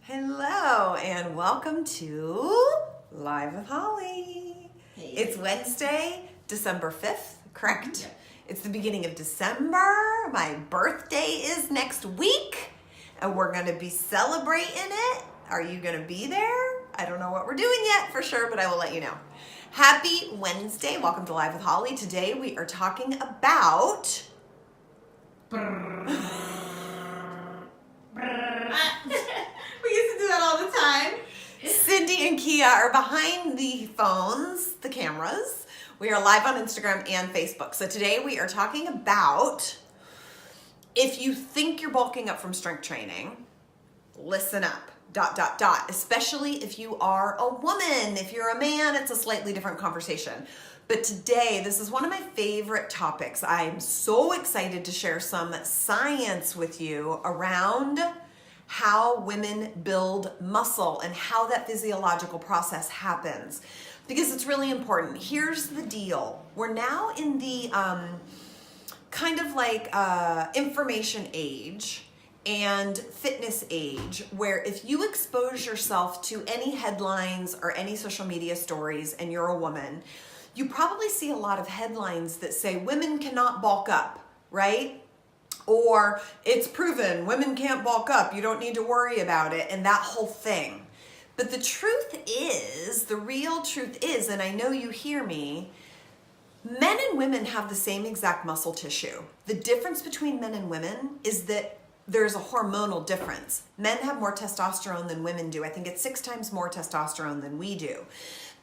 Hello and welcome to Live with Holly. Hey. It's Wednesday, December 5th, correct? Yeah. It's the beginning of December. My birthday is next week and we're going to be celebrating it. Are you going to be there? I don't know what we're doing yet for sure, but I will let you know. Happy Wednesday. Welcome to Live with Holly. Today we are talking about... We used to do that all the time. Cindy and Kia are behind the phones, the cameras. We are live on Instagram and Facebook. So today we are talking about if you think you're bulking up from strength training, listen up. ... Especially if you are a woman. If you're a man, it's a slightly different conversation. But today, this is one of my favorite topics. I'm so excited to share some science with you around how women build muscle and how that physiological process happens, because it's really important. Here's the deal. We're now in the kind of like information age and fitness age, where if you expose yourself to any headlines or any social media stories and you're a woman, you probably see a lot of headlines that say women cannot bulk up, right? Or it's proven women can't bulk up, you don't need to worry about it, and that whole thing. But the truth is, the real truth is, and I know you hear me, men and women have the same exact muscle tissue. The difference between men and women is that there's a hormonal difference. Men have more testosterone than women do. I think it's 6 times more testosterone than we do.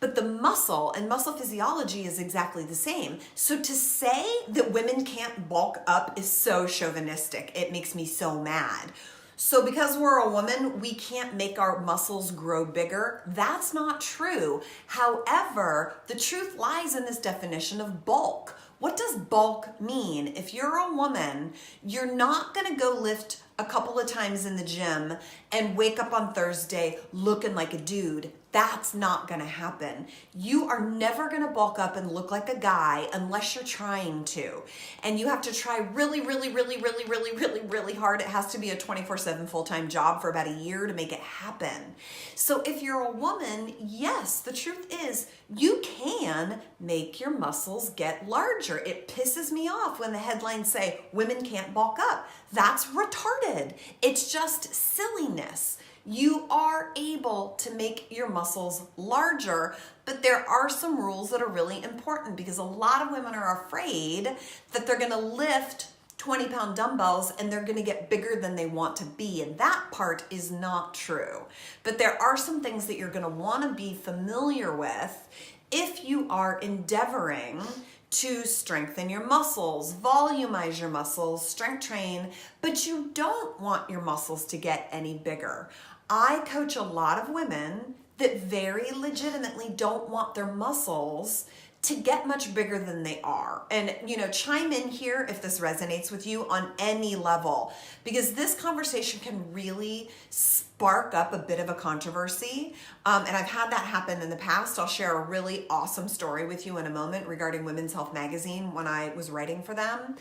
But the muscle and muscle physiology is exactly the same. So to say that women can't bulk up is so chauvinistic. It makes me so mad. So because we're a woman, we can't make our muscles grow bigger. That's not true. However, the truth lies in this definition of bulk. What does bulk mean? If you're a woman, you're not gonna go lift a couple of times in the gym and wake up on Thursday looking like a dude. That's not gonna happen. You are never gonna bulk up and look like a guy unless you're trying to. And you have to try really, really, really, really, really, really, really hard. It has to be a 24/7 full-time job for about a year to make it happen. So if you're a woman, yes, the truth is you can make your muscles get larger. It pisses me off when the headlines say women can't bulk up. That's retarded. It's just silliness. You are able to make your muscles larger, but there are some rules that are really important, because a lot of women are afraid that they're gonna lift 20-pound dumbbells and they're gonna get bigger than they want to be, and that part is not true. But there are some things that you're gonna wanna be familiar with if you are endeavoring to strengthen your muscles, volumize your muscles, strength train, but you don't want your muscles to get any bigger. I coach a lot of women that very legitimately don't want their muscles to get much bigger than they are. And, chime in here if this resonates with you on any level, because this conversation can really spark up a bit of a controversy. And I've had that happen in the past. I'll share a really awesome story with you in a moment regarding Women's Health Magazine when I was writing for them.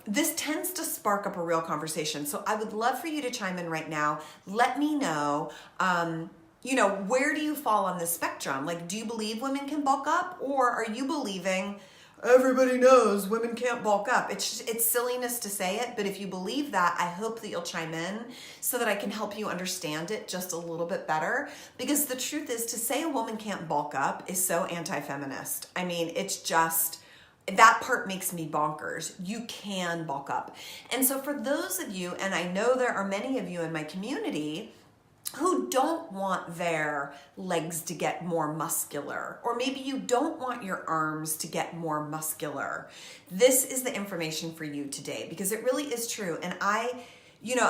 This tends to spark up a real conversation. So I would love for you to chime in right now. Let me know, where do you fall on this spectrum? Like, do you believe women can bulk up, or are you believing everybody knows women can't bulk up? It's silliness to say it, but if you believe that, I hope that you'll chime in so that I can help you understand it just a little bit better. Because the truth is, to say a woman can't bulk up is so anti-feminist. I mean, it's just... that part makes me bonkers. You can bulk up. And so for those of you, and I know there are many of you in my community who don't want their legs to get more muscular, or maybe you don't want your arms to get more muscular, this is the information for you today, because it really is true. And I,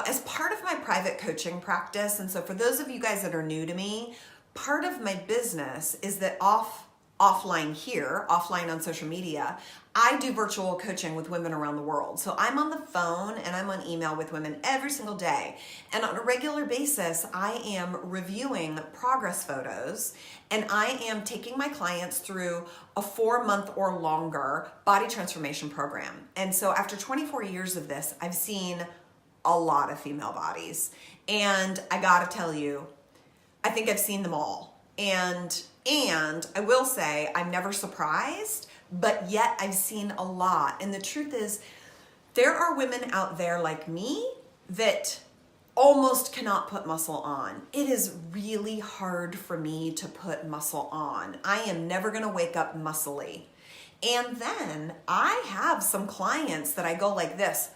as part of my private coaching practice, and so for those of you guys that are new to me, part of my business is that offline on social media, I do virtual coaching with women around the world. So I'm on the phone and I'm on email with women every single day. And on a regular basis, I am reviewing progress photos, and I am taking my clients through a 4-month or longer body transformation program. And so after 24 years of this, I've seen a lot of female bodies. And I gotta tell you, I think I've seen them all. And I will say I'm never surprised, but yet I've seen a lot. And the truth is, there are women out there like me that almost cannot put muscle on. It is really hard for me to put muscle on. I am never gonna wake up muscly. And then I have some clients that I go like this,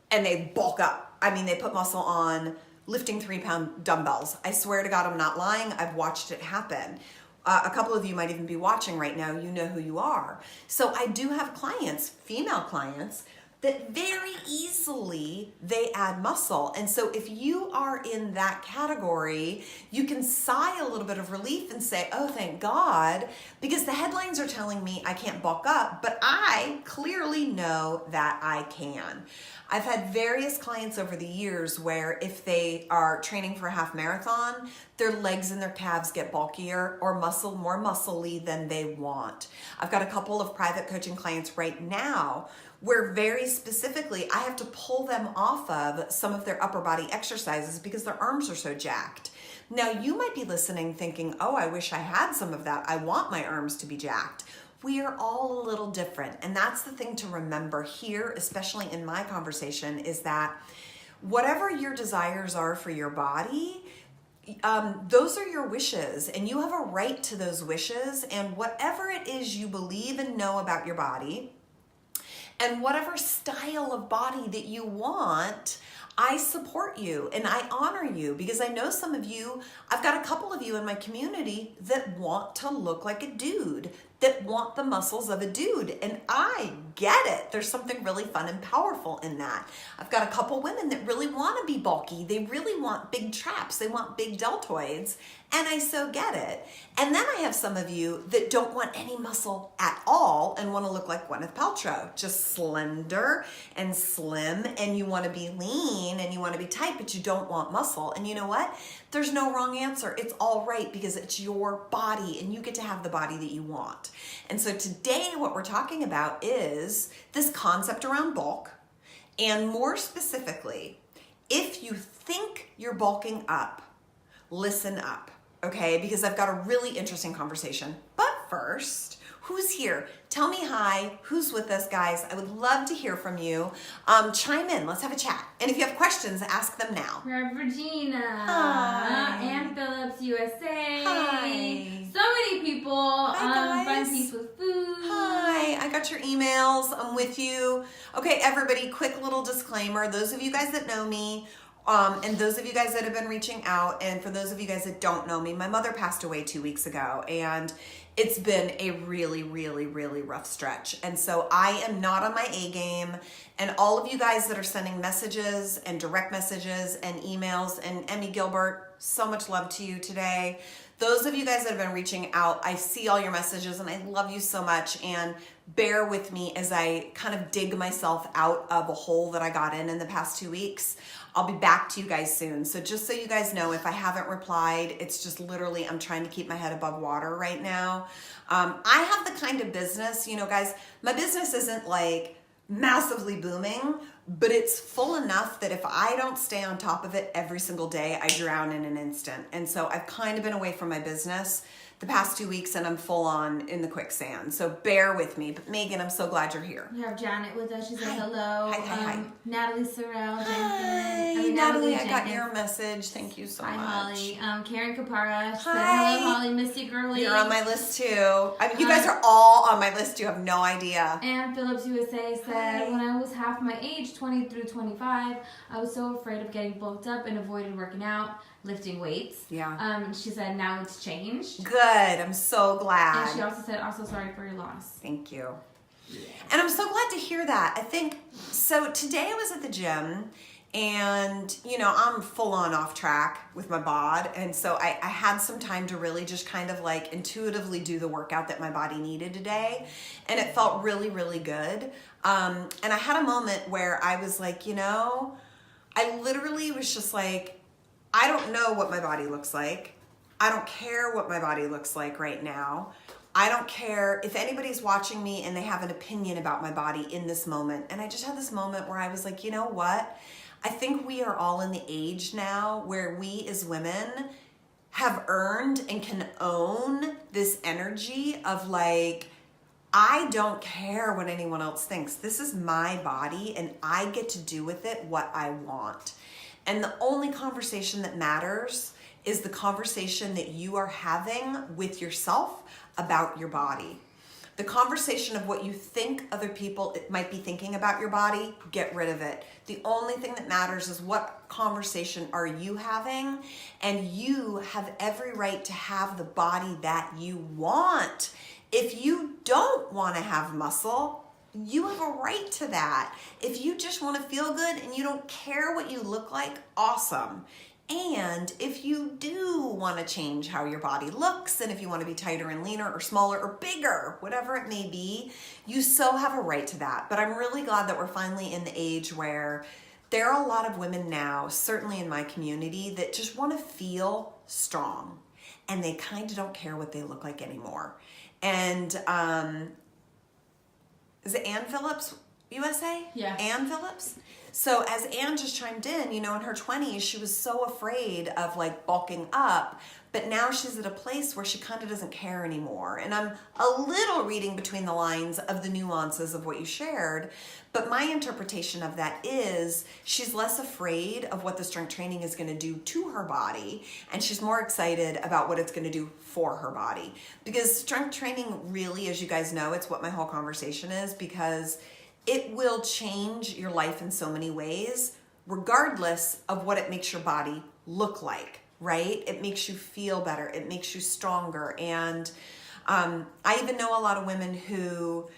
and they bulk up. I mean, they put muscle on lifting 3-pound dumbbells. I swear to God, I'm not lying. I've watched it happen. A couple of you might even be watching right now. You know who you are. So I do have clients, female clients, that very easily they add muscle. And so if you are in that category, you can sigh a little bit of relief and say, oh, thank God, because the headlines are telling me I can't bulk up, but I clearly know that I can. I've had various clients over the years where if they are training for a half marathon, their legs and their calves get bulkier or more muscly than they want. I've got a couple of private coaching clients right now where very specifically I have to pull them off of some of their upper body exercises because their arms are so jacked. Now you might be listening thinking, oh, I wish I had some of that. I want my arms to be jacked. We are all a little different. And that's the thing to remember here, especially in my conversation, is that whatever your desires are for your body, those are your wishes, and you have a right to those wishes. And whatever it is you believe and know about your body, and whatever style of body that you want, I support you and I honor you because I know some of you, I've got a couple of you in my community that want to look like a dude, that want the muscles of a dude, and I get it. There's something really fun and powerful in that. I've got a couple women that really want to be bulky. They really want big traps. They want big deltoids, and I so get it. And then I have some of you that don't want any muscle at all and want to look like Gwyneth Paltrow, just slender and slim, and you want to be lean and you want to be tight, but you don't want muscle. And you know what? There's no wrong answer. It's all right because it's your body and you get to have the body that you want. And so today what we're talking about is this concept around bulk, and more specifically, if you think you're bulking up, listen up, okay? Because I've got a really interesting conversation. But first, who's here? Tell me hi. Who's with us, guys? I would love to hear from you. Chime in. Let's have a chat. And if you have questions, ask them now. We have Regina. Hi. Ann Phillips, USA. Hi. So many people. Hi, guys. Fun Peace with Food. Hi, I got your emails. I'm with you. Okay, everybody, quick little disclaimer. Those of you guys that know me, and those of you guys that have been reaching out, and for those of you guys that don't know me, my mother passed away 2 weeks ago, and it's been a really, really, really rough stretch. And so I am not on my A game. And all of you guys that are sending messages and direct messages and emails, and Emmy Gilbert, so much love to you today. Those of you guys that have been reaching out, I see all your messages and I love you so much. And bear with me as I kind of dig myself out of a hole that I got in the past 2 weeks. I'll be back to you guys soon. So just so you guys know, if I haven't replied, it's just literally I'm trying to keep my head above water right now. I have the kind of business, you know, guys, my business isn't like massively booming, but it's full enough that if I don't stay on top of it every single day, I drown in an instant. And so I've kind of been away from my business the past 2 weeks and I'm full on in the quicksand. So bear with me. But Megan, I'm so glad you're here. We have Janet with us. She said Hi. hello. Hi. Natalie Sorrell. Hi, Jenkins. Natalie, I got Jenkins. your message. Thank you so Hi, much. Holly. Karen Capara. She said, Hi. hello, Holly. Miss you, girly. You're on my list too. I mean, you guys are all on my list. You have no idea. Ann Phillips, USA said, Hi. when I was half my age, 20 through 25, I was so afraid of getting bulked up and avoided working out, lifting weights. Yeah. She said, now it's changed. Good. I'm so glad. And she also said, also sorry for your loss. Thank you. And I'm so glad to hear that. I think, so today I was at the gym and, you know, I'm full on off track with my bod. And so I had some time to really just kind of like intuitively do the workout that my body needed today. And it felt really, really good. And I had a moment where I was like, you know, I literally was just like, I don't know what my body looks like. I don't care what my body looks like right now. I don't care if anybody's watching me and they have an opinion about my body in this moment. And I just had this moment where I was like, you know what? I think we are all in the age now where we as women have earned and can own this energy of like, I don't care what anyone else thinks. This is my body and I get to do with it what I want. And the only conversation that matters is the conversation that you are having with yourself about your body. The conversation of what you think other people might be thinking about your body, get rid of it. The only thing that matters is what conversation are you having, and you have every right to have the body that you want. If you don't want to have muscle, you have a right to that. If you just want to feel good and you don't care what you look like, awesome. And if you do want to change how your body looks, and if you want to be tighter and leaner or smaller or bigger, whatever it may be, you so have a right to that. But I'm really glad that we're finally in the age where there are a lot of women now, certainly in my community, that just want to feel strong. And they kind of don't care what they look like anymore. And is it Ann Phillips, USA? Yeah. Ann Phillips? So as Ann just chimed in, in her 20s, she was so afraid of like bulking up, but now she's at a place where she kind of doesn't care anymore. And I'm a little reading between the lines of the nuances of what you shared, but my interpretation of that is she's less afraid of what the strength training is going to do to her body, and she's more excited about what it's going to do for her body. Because strength training really, as you guys know, it's what my whole conversation is, because it will change your life in so many ways, regardless of what it makes your body look like, right? It makes you feel better. It makes you stronger. And I even know a lot of women who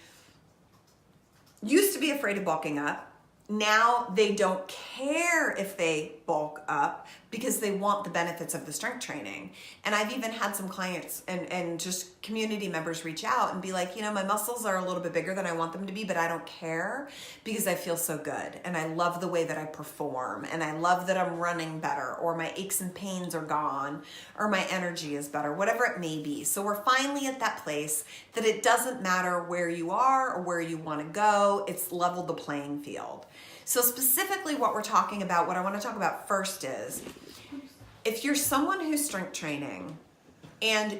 used to be afraid of bulking up. Now they don't care if they bulk up because they want the benefits of the strength training. And I've even had some clients and just community members reach out and be like, my muscles are a little bit bigger than I want them to be, but I don't care because I feel so good. And I love the way that I perform. And I love that I'm running better, or my aches and pains are gone, or my energy is better, whatever it may be. So we're finally at that place that it doesn't matter where you are or where you want to go. It's leveled the playing field. So specifically what we're talking about, what I want to talk about first is, if you're someone who's strength training and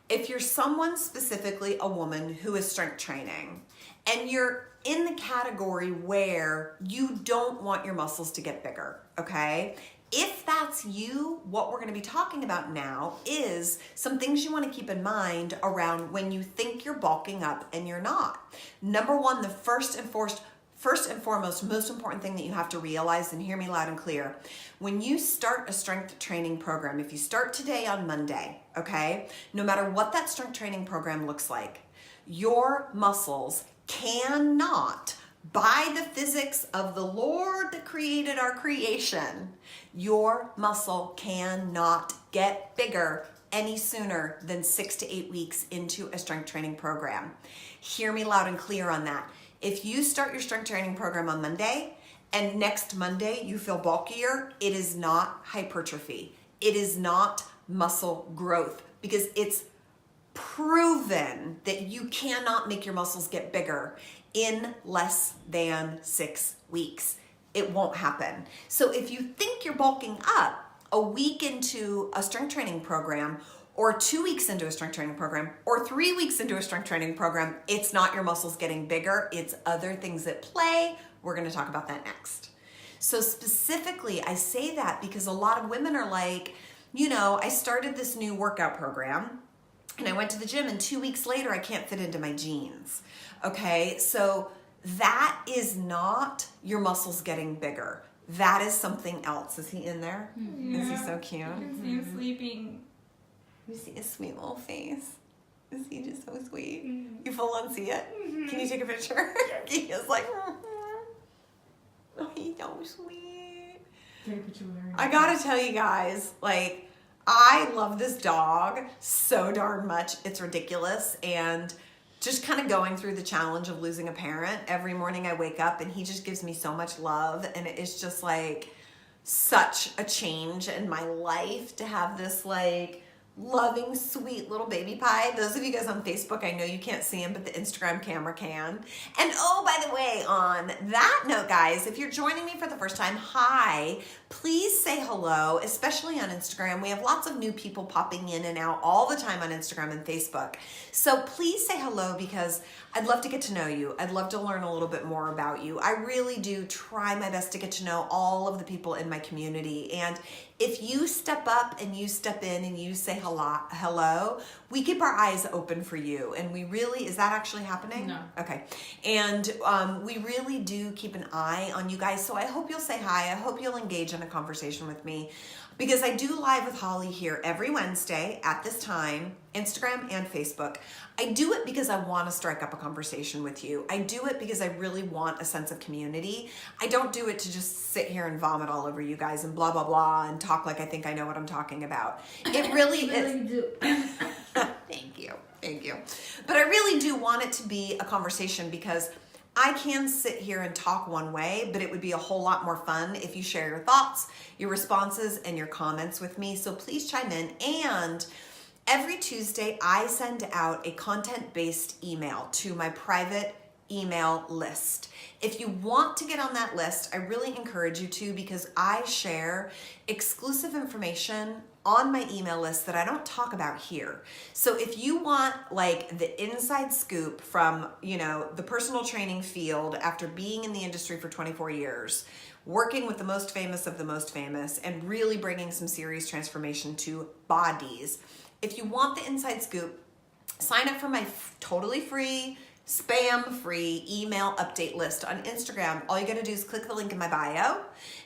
if you're someone, specifically a woman who is strength training, and you're in the category where you don't want your muscles to get bigger, okay? If that's you, what we're going to be talking about now is some things you want to keep in mind around when you think you're bulking up and you're not. Number one, the first and foremost, most important thing that you have to realize, and hear me loud and clear, when you start a strength training program, if you start today on Monday, okay, no matter what that strength training program looks like, your muscles cannot, by the physics of the Lord that created our creation, your muscle cannot get bigger any sooner than 6 to 8 weeks into a strength training program. Hear me loud and clear on that. If you start your strength training program on Monday and next Monday you feel bulkier, it is not hypertrophy. It is not muscle growth, because it's proven that you cannot make your muscles get bigger in less than 6 weeks. It won't happen. So if you think you're bulking up a week into a strength training program, or 2 weeks into a strength training program, or 3 weeks into a strength training program, it's not your muscles getting bigger, it's other things at play. We're gonna talk about that next. So specifically, I say that because a lot of women are like, I started this new workout program, and I went to the gym, and 2 weeks later, I can't fit into my jeans. Okay, so that is not your muscles getting bigger. That is something else. Is he in there? Yeah. Is he so cute? I can see him sleeping. You see his sweet little face. Is he just so sweet? Mm-hmm. You full on see it? Mm-hmm. Can you take a picture? He is like, oh, he's so sweet. Take a picture with her. I gotta tell you guys, like, I love this dog so darn much. It's ridiculous. And just kind of going through the challenge of losing a parent, every morning I wake up and he just gives me so much love. And it's just like such a change in my life to have this like loving, sweet little baby pie. Those of you guys on Facebook, I know you can't see him, but the Instagram camera can. And oh, by the way, on that note, guys, if you're joining me for the first time, hi, please say hello, especially on Instagram. We have lots of new people popping in and out all the time on Instagram and Facebook. So please say hello because I'd love to get to know you. I'd love to learn a little bit more about you. I really do try my best to get to know all of the people in my community. And if you step up and you step in and you say hello, we keep our eyes open for you. And we really, is that actually happening? No. Okay. And we really do keep an eye on you guys. So I hope you'll say hi. I hope you'll engage in a conversation with me because I do live with Holly here every Wednesday at this time, Instagram and Facebook. I do it because I want to strike up a conversation with you. I do it because I really want a sense of community. I don't do it to just sit here and vomit all over you guys and blah, blah, blah, and talk like I think I know what I'm talking about. It really is. do. Thank you. Thank you. But I really do want it to be a conversation because I can sit here and talk one way, but it would be a whole lot more fun if you share your thoughts, your responses, and your comments with me. So please chime in. And every Tuesday, I send out a content-based email to my private email list. If you want to get on that list, I really encourage you to because I share exclusive information on my email list that I don't talk about here. So if you want like the inside scoop from, the personal training field after being in the industry for 24 years, working with the most famous of the most famous and really bringing some serious transformation to bodies. If you want the inside scoop, sign up for my totally free, spam-free email update list on Instagram. All you gotta do is click the link in my bio,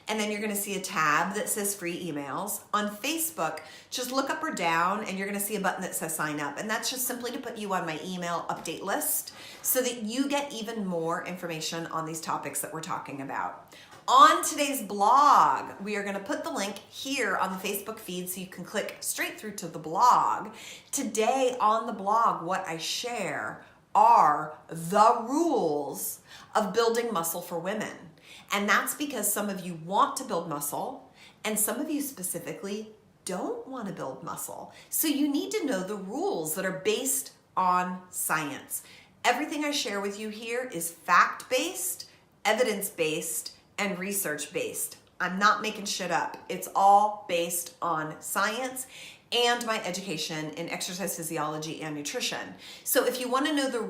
and then you're gonna see a tab that says free emails. On Facebook, just look up or down, and you're gonna see a button that says sign up, and that's just simply to put you on my email update list so that you get even more information on these topics that we're talking about. On today's blog, we are going to put the link here on the Facebook feed so you can click straight through to the blog. Today on the blog, what I share are the rules of building muscle for women. And that's because some of you want to build muscle and some of you specifically don't want to build muscle. So you need to know the rules that are based on science. Everything I share with you here is fact-based, evidence-based, and research-based. I'm not making shit up. It's all based on science and my education in exercise physiology and nutrition. So if you want to know the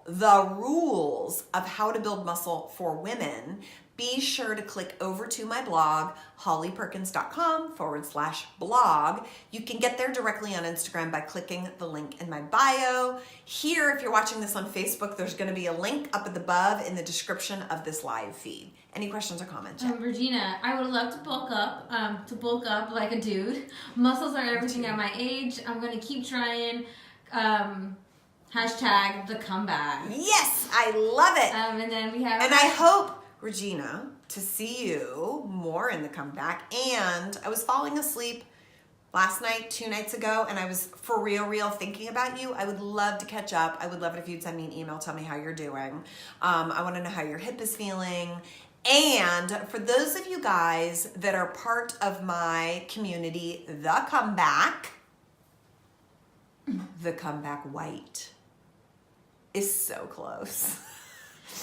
the rules of how to build muscle for women, be sure to click over to my blog, hollyperkins.com/blog. You can get there directly on Instagram by clicking the link in my bio. Here, if you're watching this on Facebook, there's going to be a link up above in the description of this live feed. Any questions or comments? Regina, I would love to bulk up like a dude. Muscles are everything at my age. I'm going to keep trying. Hashtag the comeback. Yes, I love it. And then we have... And I hope, Regina, to see you more in the comeback. And I was falling asleep last night, 2 nights ago, and I was for real thinking about you. I would love to catch up. I would love it if you'd send me an email, tell me how you're doing. I want to know how your hip is feeling. And for those of you guys that are part of my community, The Comeback White is so close.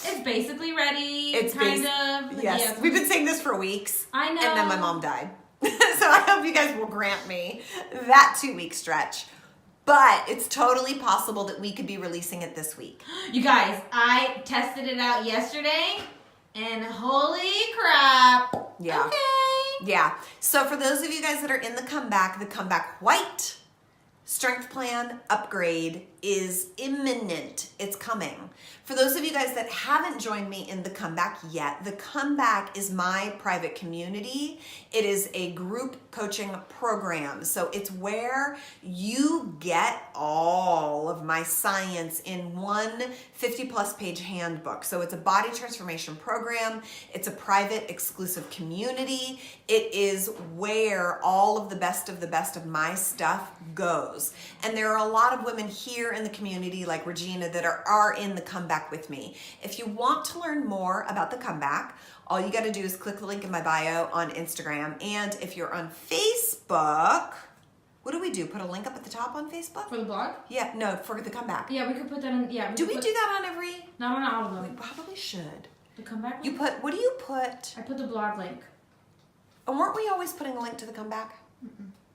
It's basically ready. Yes. Yeah. We've been saying this for weeks. I know. And then my mom died. So I hope you guys will grant me that 2-week stretch. But it's totally possible that we could be releasing it this week. You guys, I tested it out yesterday. And holy crap. Yeah. Okay. Yeah. So for those of you guys that are in the Comeback White strength plan upgrade is imminent. It's coming. For those of you guys that haven't joined me in the Comeback yet, the Comeback is my private community. It is a group coaching program. So it's where you get all of my science in one 50+ page handbook. So it's a body transformation program. It's a private exclusive community. It is where all of the best of my stuff goes. And there are a lot of women here in the community like Regina that are in the Comeback with me. If you want to learn more about the Comeback, all you got to do is click the link in my bio on Instagram. And if you're on Facebook, What do we do? Put a link up at the top on Facebook? For the blog? Yeah, no, for the comeback. Yeah, we could put that in. Yeah. Do we do that on every? Not on all of We them. probably should. The comeback. You put, what do you put? I put the blog link. And weren't we always putting a link to the comeback?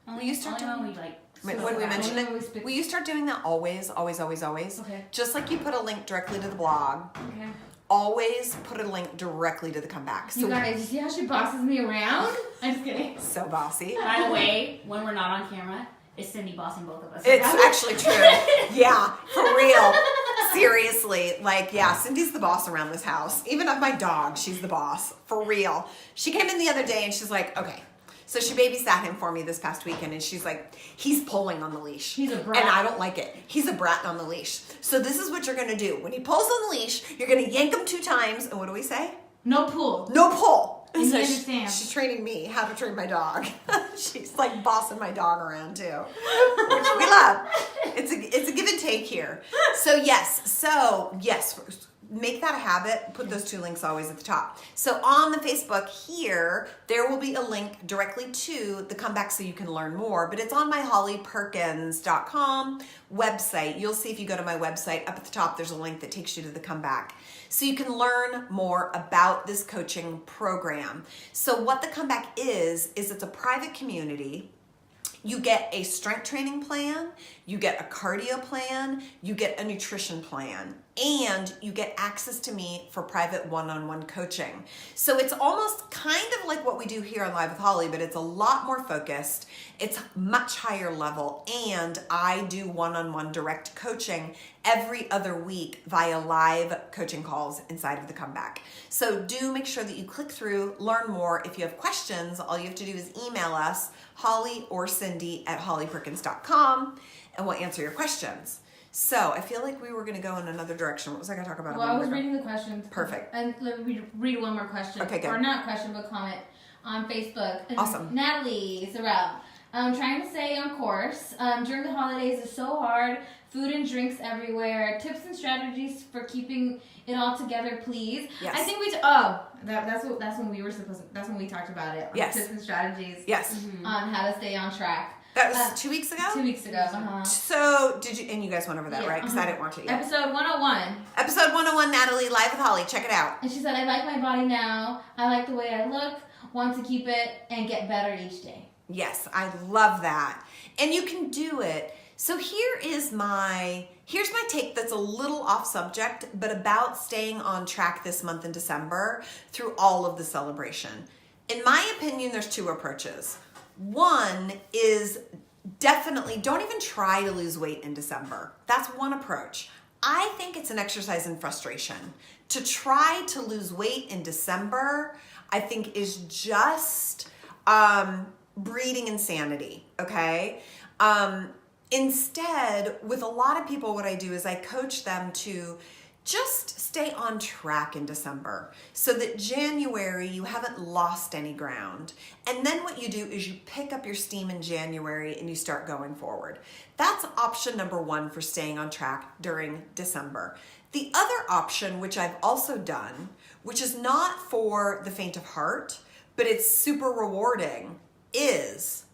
Only, Will you start only doing when we like. When we specify. mention When we it? speak- Will you start doing that always, always, always, always? Okay. Just like you put a link directly to the blog, Okay. always put a link directly to the comeback. You guys, you see how she bosses me around? I'm just kidding. So bossy. By the way, when we're not on camera, it's Cindy bossing both of us. It's actually true. Yeah, for real. Seriously. Like, yeah, Cindy's the boss around this house. Even of my dog, she's the boss. For real. She came in the other day and she's like, okay. So she babysat him for me this past weekend and she's like, he's pulling on the leash. He's a brat. And I don't like it. He's a brat on the leash. So this is what you're going to do. When he pulls on the leash, you're going to yank him 2 times. And what do we say? No pool. No pull. And he So understands. she's training me how to train my dog. She's like bossing my dog around too, which we love. It's a give and take here. So yes, make that a habit. Put those 2 links always at the top. So on the Facebook here, there will be a link directly to the comeback so you can learn more. But it's on my hollyperkins.com website. You'll see if you go to my website, up at the top, there's a link that takes you to the comeback. So you can learn more about this coaching program. So what the comeback is it's a private community. You get a strength training plan, you get a cardio plan, you get a nutrition plan, and you get access to me for private one-on-one coaching. So it's almost kind of like what we do here on Live with Holly, but it's a lot more focused. It's much higher level, and I do one-on-one direct coaching every other week via live coaching calls inside of the comeback. So do make sure that you click through, learn more. If you have questions, all you have to do is email us, Holly or Cindy at hollyperkins.com, and we'll answer your questions. So I feel like we were going to go in another direction. What was I going to talk about? Well, I was reading the questions. Perfect. And let me read one more question. Okay, good. Or not question, but comment on Facebook. Awesome. Natalie Sorrell. I'm trying to stay on course. During the holidays, it's so hard. Food and drinks everywhere. Tips and strategies for keeping it all together, please. Yes. I think that's when we were supposed to, that's when we talked about it. Yes. Tips and strategies. Yes. On how to stay on track. That was 2 weeks ago? 2 weeks ago. Uh-huh. So did you, and you guys went over that, Yeah, right? Because I didn't watch it yet. Episode 101. Episode 101, Natalie, Live with Holly. Check it out. And she said, I like my body now. I like the way I look. Want to keep it and get better each day. Yes, I love that. And you can do it. So here's my take that's a little off subject, but about staying on track this month in December through all of the celebration. In my opinion, there's 2 approaches. One is definitely don't even try to lose weight in December. That's one approach. I think it's an exercise in frustration. To try to lose weight in December, I think is just breeding insanity, okay? Instead, with a lot of people, what I do is I coach them to just stay on track in December so that January you haven't lost any ground. And then what you do is you pick up your steam in January and you start going forward. That's option number 1 for staying on track during December. The other option, which I've also done, which is not for the faint of heart, but it's super rewarding, is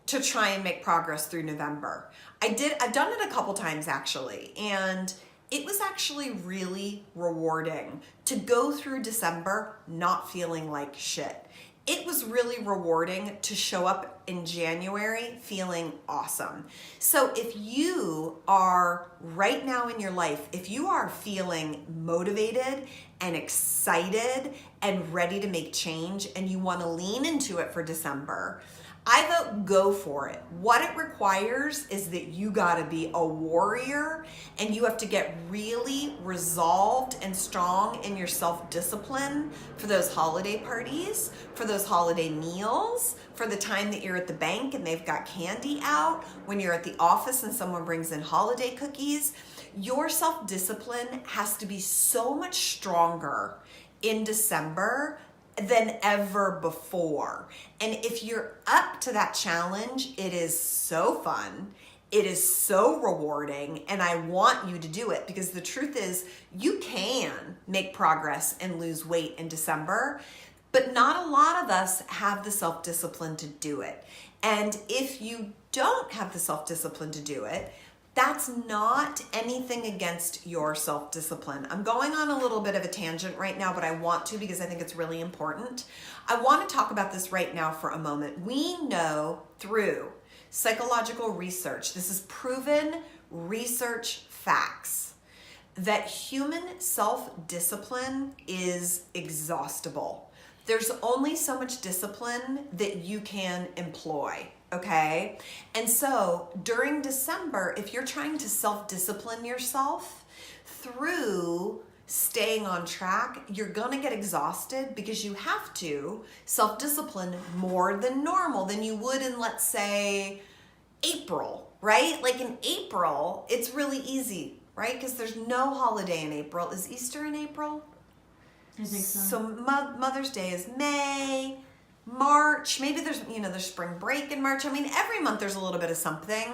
to try and make progress through November. I've done it a couple times actually, and it was actually really rewarding to go through December not feeling like shit. It was really rewarding to show up in January feeling awesome. So if you are right now in your life, if you are feeling motivated and excited and ready to make change and you want to lean into it for December, I vote go for it. What it requires is that you gotta be a warrior and you have to get really resolved and strong in your self-discipline for those holiday parties, for those holiday meals, for the time that you're at the bank and they've got candy out, when you're at the office and someone brings in holiday cookies. Your self-discipline has to be so much stronger in December than ever before. And if you're up to that challenge, it is so fun. It is so rewarding, and I want you to do it because the truth is you can make progress and lose weight in December, but not a lot of us have the self-discipline to do it. And if you don't have the self-discipline to do it, that's not anything against your self-discipline. I'm going on a little bit of a tangent right now, but I want to because I think it's really important. I want to talk about this right now for a moment. We know through psychological research, this is proven research facts, that human self-discipline is exhaustible. There's only so much discipline that you can employ. Okay. And so during December, if you're trying to self-discipline yourself through staying on track, you're going to get exhausted because you have to self-discipline more than normal than you would in, let's say, April, right? Like in April, it's really easy, right? Because there's no holiday in April. Is Easter in April? I think so. So Mother's Day is May. March, maybe there's spring break in March. I mean, every month there's a little bit of something,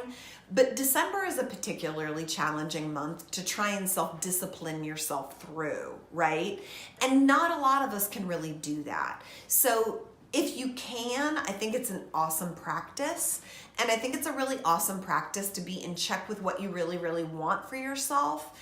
but December is a particularly challenging month to try and self-discipline yourself through, right? And not a lot of us can really do that. So if you can, I think it's an awesome practice. And I think it's a really awesome practice to be in check with what you really, really want for yourself.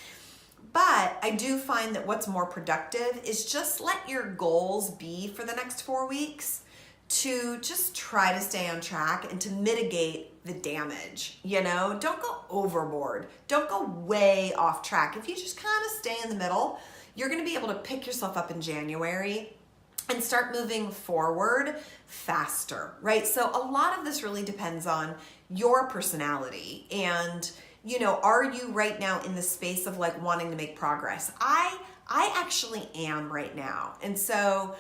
But I do find that what's more productive is just let your goals be for the next 4 weeks to just try to stay on track and to mitigate the damage. Don't go overboard. Don't go way off track. If you just kind of stay in the middle, you're going to be able to pick yourself up in January and start moving forward faster, right? So a lot of this really depends on your personality and, are you right now in the space of like wanting to make progress? I actually am right now. And so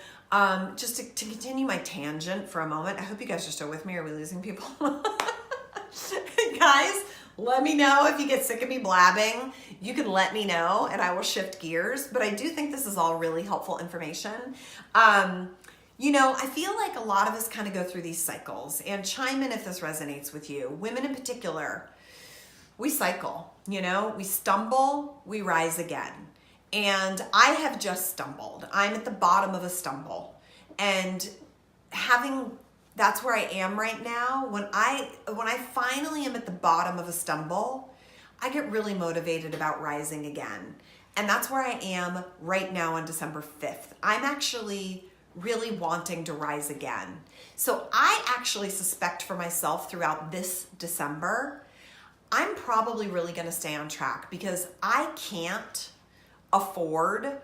just to continue my tangent for a moment, I hope you guys are still with me. Are we losing people? Guys, let me know if you get sick of me blabbing. You can let me know and I will shift gears. But I do think this is all really helpful information. I feel like a lot of us kind of go through these cycles, and chime in if this resonates with you. Women in particular, we cycle, we stumble, we rise again. And I have just stumbled. I'm at the bottom of a stumble. And that's where I am right now. When I finally am at the bottom of a stumble, I get really motivated about rising again. And that's where I am right now on December 5th. I'm actually really wanting to rise again. So I actually suspect for myself throughout this December, I'm probably really going to stay on track because I can't afford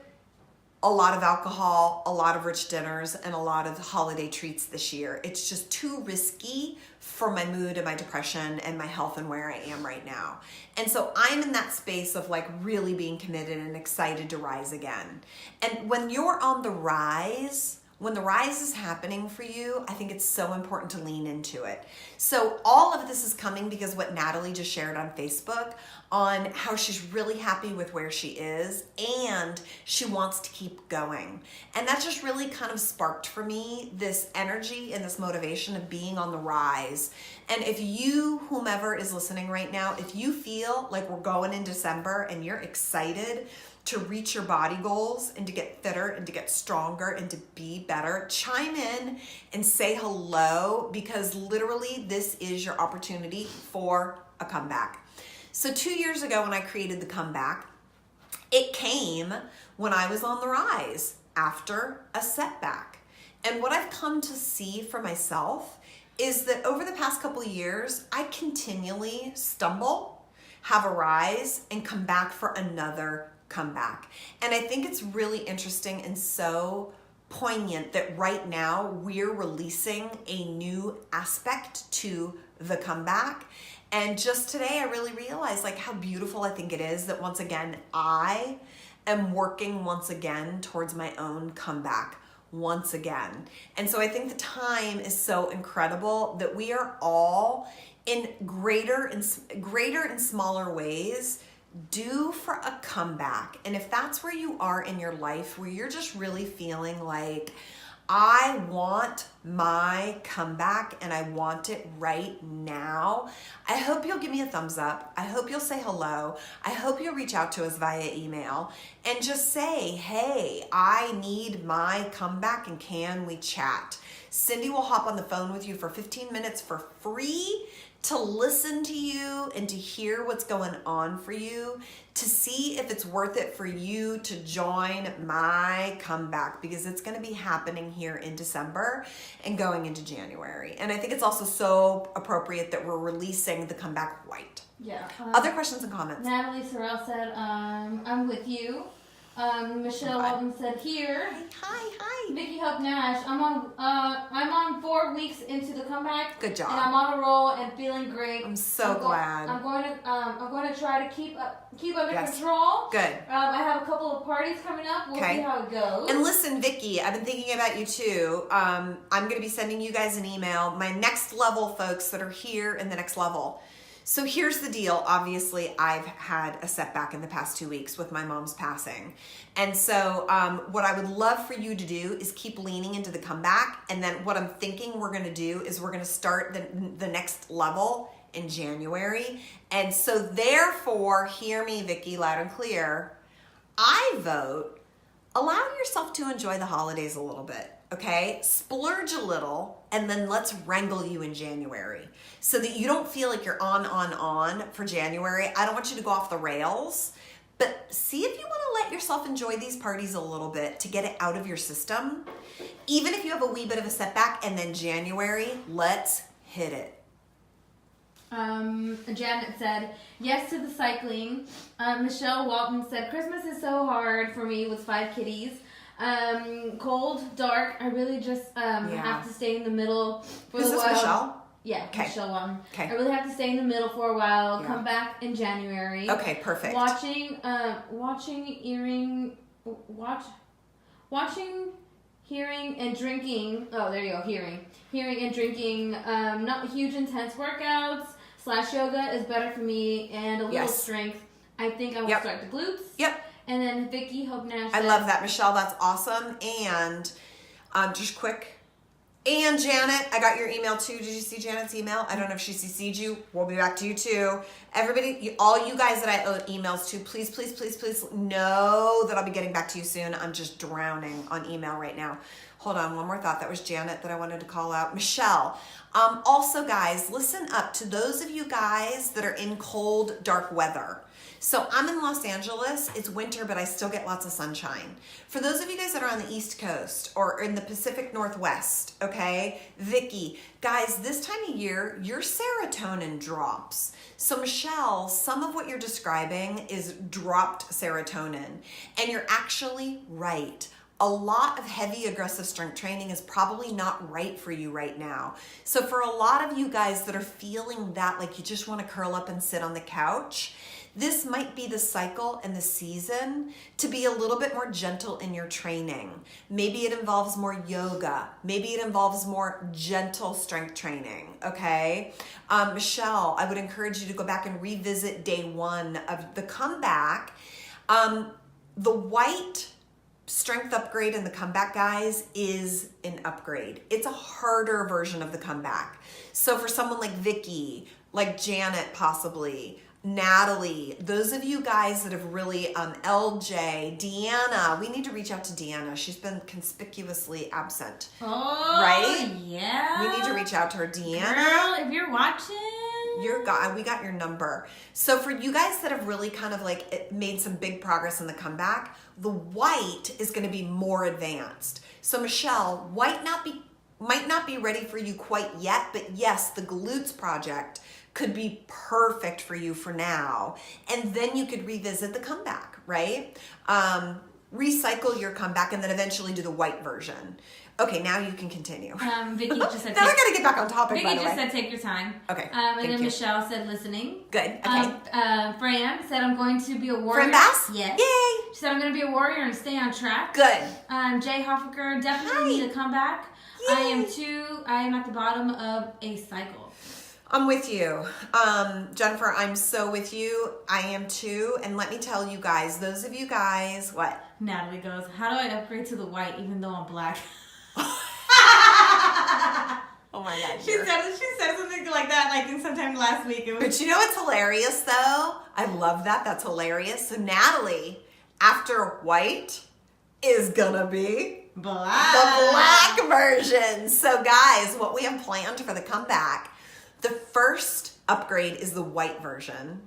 a lot of alcohol, a lot of rich dinners, and a lot of holiday treats this year. It's just too risky for my mood and my depression and my health and where I am right now. And so I'm in that space of like really being committed and excited to rise again. And when you're on the rise, when the rise is happening for you, I think it's so important to lean into it. So all of this is coming because what Natalie just shared on Facebook on how she's really happy with where she is and she wants to keep going. And that just really kind of sparked for me this energy and this motivation of being on the rise. And if you, whomever is listening right now, if you feel like we're going in December and you're excited to reach your body goals and to get fitter and to get stronger and to be better, chime in and say hello, because literally this is your opportunity for a comeback. So 2 years ago when I created the comeback, it came when I was on the rise after a setback. And what I've come to see for myself is that over the past couple of years, I continually stumble, have a rise, and come back for another comeback. And I think it's really interesting and so poignant that right now we're releasing a new aspect to the comeback. And just today I really realized like how beautiful I think it is that once again I am working once again towards my own comeback once again. And so I think the time is so incredible that we are all in greater and smaller ways due for a comeback. And if that's where you are in your life, where you're just really feeling like, I want my comeback and I want it right now, I hope you'll give me a thumbs up. I hope you'll say hello. I hope you'll reach out to us via email and just say, hey, I need my comeback and can we chat? Cindy will hop on the phone with you for 15 minutes for free to listen to you and to hear what's going on for you, to see if it's worth it for you to join my comeback, because it's going to be happening here in December and going into January. And I think it's also so appropriate that we're releasing the comeback white. Yeah. Other questions and comments? Natalie Sorrell said, I'm with you. Michelle Okay. Walton said, here. Hi. Vicky Hope Nash, I'm on 4 weeks into the comeback. Good job. And I'm on a roll and feeling great. I'm so glad. I'm going to try to keep under Yes. control. Good. I have a couple of parties coming up. We'll Okay. see how it goes. And listen, Vicky, I've been thinking about you too. I'm going to be sending you guys an email. My next level folks that are here in the next level. So here's the deal. Obviously, I've had a setback in the past 2 weeks with my mom's passing. And so what I would love for you to do is keep leaning into the comeback. And then what I'm thinking we're going to do is we're going to start the next level in January. And so therefore, hear me, Vicky, loud and clear. I vote, allow yourself to enjoy the holidays a little bit. Okay, splurge a little, and then let's wrangle you in January so that you don't feel like you're on for January. I don't want you to go off the rails, but see if you want to let yourself enjoy these parties a little bit to get it out of your system. Even if you have a wee bit of a setback, and then January, let's hit it. Janet said, yes to the cycling. Michelle Walton said, Christmas is so hard for me with 5 kitties. Cold, dark. I really just have to stay in the middle for Who's a this, while. Michelle? Yeah, Okay. Michelle Walton. Okay. I really have to stay in the middle for a while. Yeah. Come back in January. Okay, perfect. Watching, hearing, and drinking. Oh, there you go. Hearing and drinking. Not huge, intense workouts. / yoga is better for me, and a little Yes. strength. I think I will Yep. start the glutes. Yep. And then Vicky Hope Nash. I said, love that, Michelle. That's awesome. And just quick. And Janet, I got your email too. Did you see Janet's email? I don't know if she CC'd you. We'll be back to you too. Everybody, all you guys that I owe emails to, please, please, please, please know that I'll be getting back to you soon. I'm just drowning on email right now. Hold on, one more thought. That was Janet that I wanted to call out. Michelle. Also, guys, listen up to those of you guys that are in cold, dark weather. So I'm in Los Angeles. It's winter, but I still get lots of sunshine. For those of you guys that are on the East Coast or in the Pacific Northwest, okay, Vicky, guys, this time of year, your serotonin drops. So Michelle, some of what you're describing is dropped serotonin, and you're actually right. A lot of heavy aggressive strength training is probably not right for you right now. So for a lot of you guys that are feeling that, like you just want to curl up and sit on the couch, this might be the cycle and the season to be a little bit more gentle in your training. Maybe it involves more yoga. Maybe it involves more gentle strength training, okay? Michelle, I would encourage you to go back and revisit day 1 of the comeback. The white strength upgrade in the comeback, guys, is an upgrade. It's a harder version of the comeback. So for someone like Vicky, like Janet possibly, Natalie, those of you guys that have really, LJ, Deanna, we need to reach out to Deanna. She's been conspicuously absent. Oh, Right? yeah. We need to reach out to her. Deanna, Girl, if you're watching. we got your number. So for you guys that have really kind of like made some big progress in the comeback, the white is going to be more advanced. So Michelle, white might not be ready for you quite yet, but yes, the glutes project could be perfect for you for now. And then you could revisit the comeback, right? Recycle your comeback and then eventually do the white version. Okay, now you can continue. Vicky just said. Now I gotta get back on topic, Vicky by the just way. said take your time. Okay, And thank then you. Michelle said listening. Good, okay. Fran said, I'm going to be a warrior. Friend Bass? Yes. Yay! She said, I'm going to be a warrior and stay on track. Good. Jay Hoffaker, definitely Hi. need a comeback. Yay. I am at the bottom of a cycle. I'm with you. Jennifer, I'm so with you. I am too. And let me tell you guys, those of you guys, what? Natalie goes, how do I upgrade to the white even though I'm black? Oh my God. She said something like that, I think sometime last week. It was But you know what's hilarious though? I love that. That's hilarious. So Natalie, after white, is gonna be The black version. So guys, what we have planned for the comeback, the first upgrade is the white version.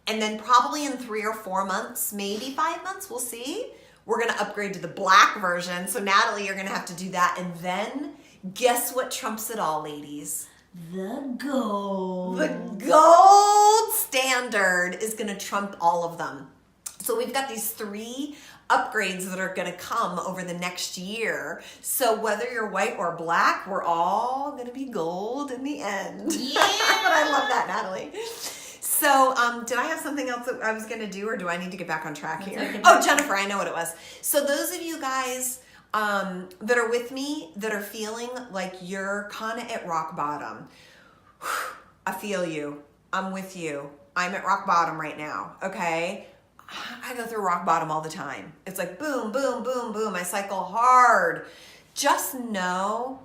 And then probably in 3 or 4 months, maybe 5 months, we'll see, we're gonna upgrade to the black version. So Natalie, you're gonna have to do that. And then guess what trumps it all, ladies? The gold. The gold standard is gonna trump all of them. So we've got these 3 upgrades that are gonna come over the next year. So whether you're white or black, we're all gonna be gold in the end. Yeah. But I love that, Natalie. So did I have something else that I was gonna do, or do I need to get back on track here? Okay. Oh, Jennifer, I know what it was. So those of you guys that are with me, that are feeling like you're kind of at rock bottom, I feel you. I'm with you. I'm at rock bottom right now, okay? I go through rock bottom all the time. It's like boom, boom, boom, boom. I cycle hard. Just know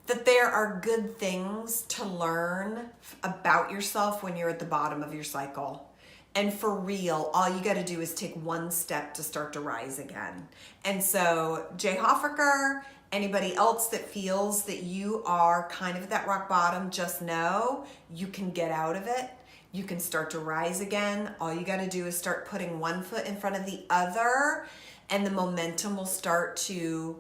that there are good things to learn about yourself when you're at the bottom of your cycle. And for real, all you got to do is take one step to start to rise again. And so, Jay Hoffaker, anybody else that feels that you are kind of at that rock bottom, just know you can get out of it. You can start to rise again. All you got to do is start putting one foot in front of the other, and the momentum will start to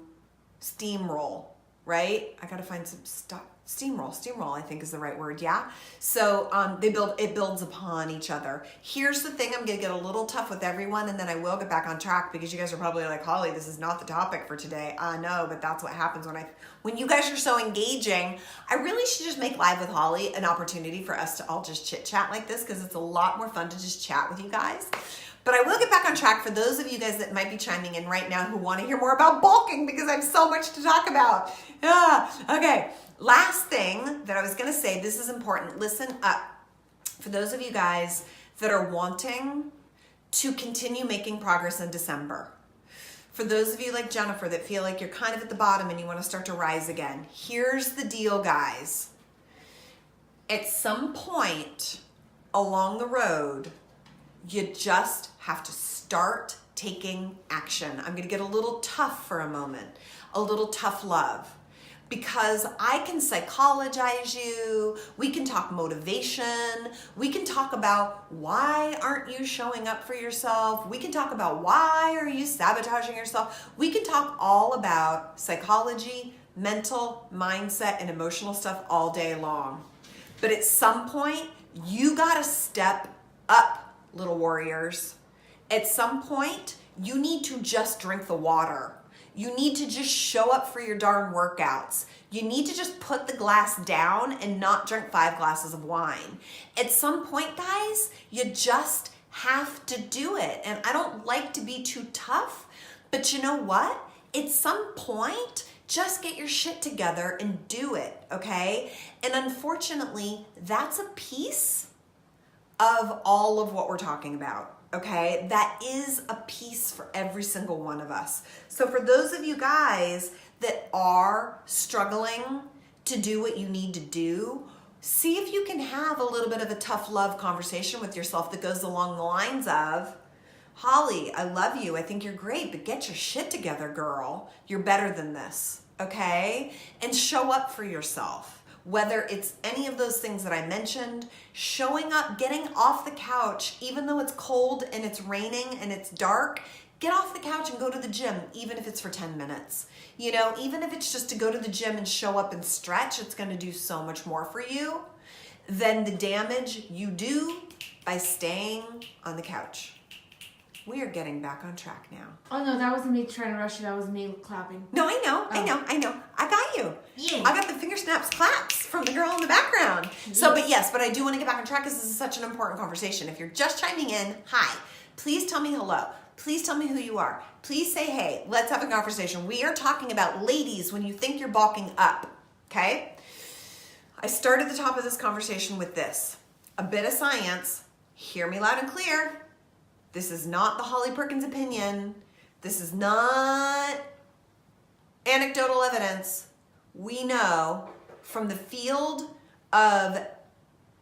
steamroll, right? I got to find some stuff. Steamroll, I think is the right word, yeah? So it builds upon each other. Here's the thing, I'm gonna get a little tough with everyone, and then I will get back on track, because you guys are probably like, Holly, this is not the topic for today. I know, but that's what happens when you guys are so engaging. I really should just make Live with Holly an opportunity for us to all just chit chat like this, because it's a lot more fun to just chat with you guys. But I will get back on track for those of you guys that might be chiming in right now who want to hear more about bulking, because I have so much to talk about. Okay. Last thing that I was going to say, this is important. Listen up. For those of you guys that are wanting to continue making progress in December, for those of you like Jennifer that feel like you're kind of at the bottom and you want to start to rise again, here's the deal, guys. At some point along the road, you just have to start taking action. I'm going to get a little tough for a moment, a little tough love. Because I can psychologize you, we can talk motivation, we can talk about why aren't you showing up for yourself, we can talk about why are you sabotaging yourself, we can talk all about psychology, mental, mindset, and emotional stuff all day long. But at some point, you gotta step up, little warriors. At some point, you need to just drink the water. You need to just show up for your darn workouts. You need to just put the glass down and not drink 5 glasses of wine. At some point, guys, you just have to do it. And I don't like to be too tough, but you know what? At some point, just get your shit together and do it, okay? And unfortunately, that's a piece of all of what we're talking about. Okay, that is a piece for every single one of us. So for those of you guys that are struggling to do what you need to do, see if you can have a little bit of a tough love conversation with yourself that goes along the lines of, Holly, I love you. I think you're great, but get your shit together, girl. You're better than this, okay? And show up for yourself. Whether it's any of those things that I mentioned, showing up, getting off the couch, even though it's cold and it's raining and it's dark, get off the couch and go to the gym, even if it's for 10 minutes. You know, even if it's just to go to the gym and show up and stretch, it's gonna do so much more for you than the damage you do by staying on the couch. We are getting back on track now. Oh no, that wasn't me trying to rush it. That was me clapping. No, I know. I got you. Yeah. I got the finger snaps claps from the girl in the background. So, but I do want to get back on track because this is such an important conversation. If you're just chiming in, hi, please tell me hello. Please tell me who you are. Please say, hey, let's have a conversation. We are talking about ladies when you think you're bulking up, okay? I started the top of this conversation with this. A bit of science. Hear me loud and clear. This is not the Holly Perkins opinion. This is not anecdotal evidence. We know from the field of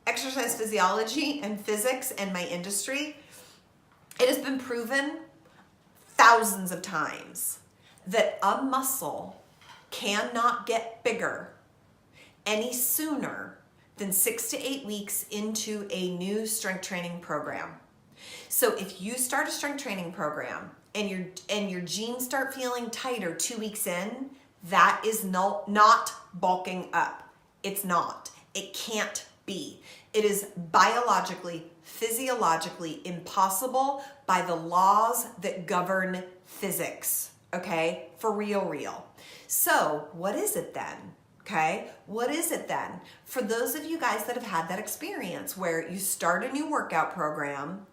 exercise physiology and physics and my industry, it has been proven thousands of times that a muscle cannot get bigger any sooner than 6 to 8 weeks into a new strength training program. So if you start a strength training program and your jeans start feeling tighter 2 weeks in, that is not bulking up. It's not. It can't be. It is biologically, physiologically impossible by the laws that govern physics, okay? For real. So what is it then? Okay, what is it then? For those of you guys that have had that experience where you start a new workout program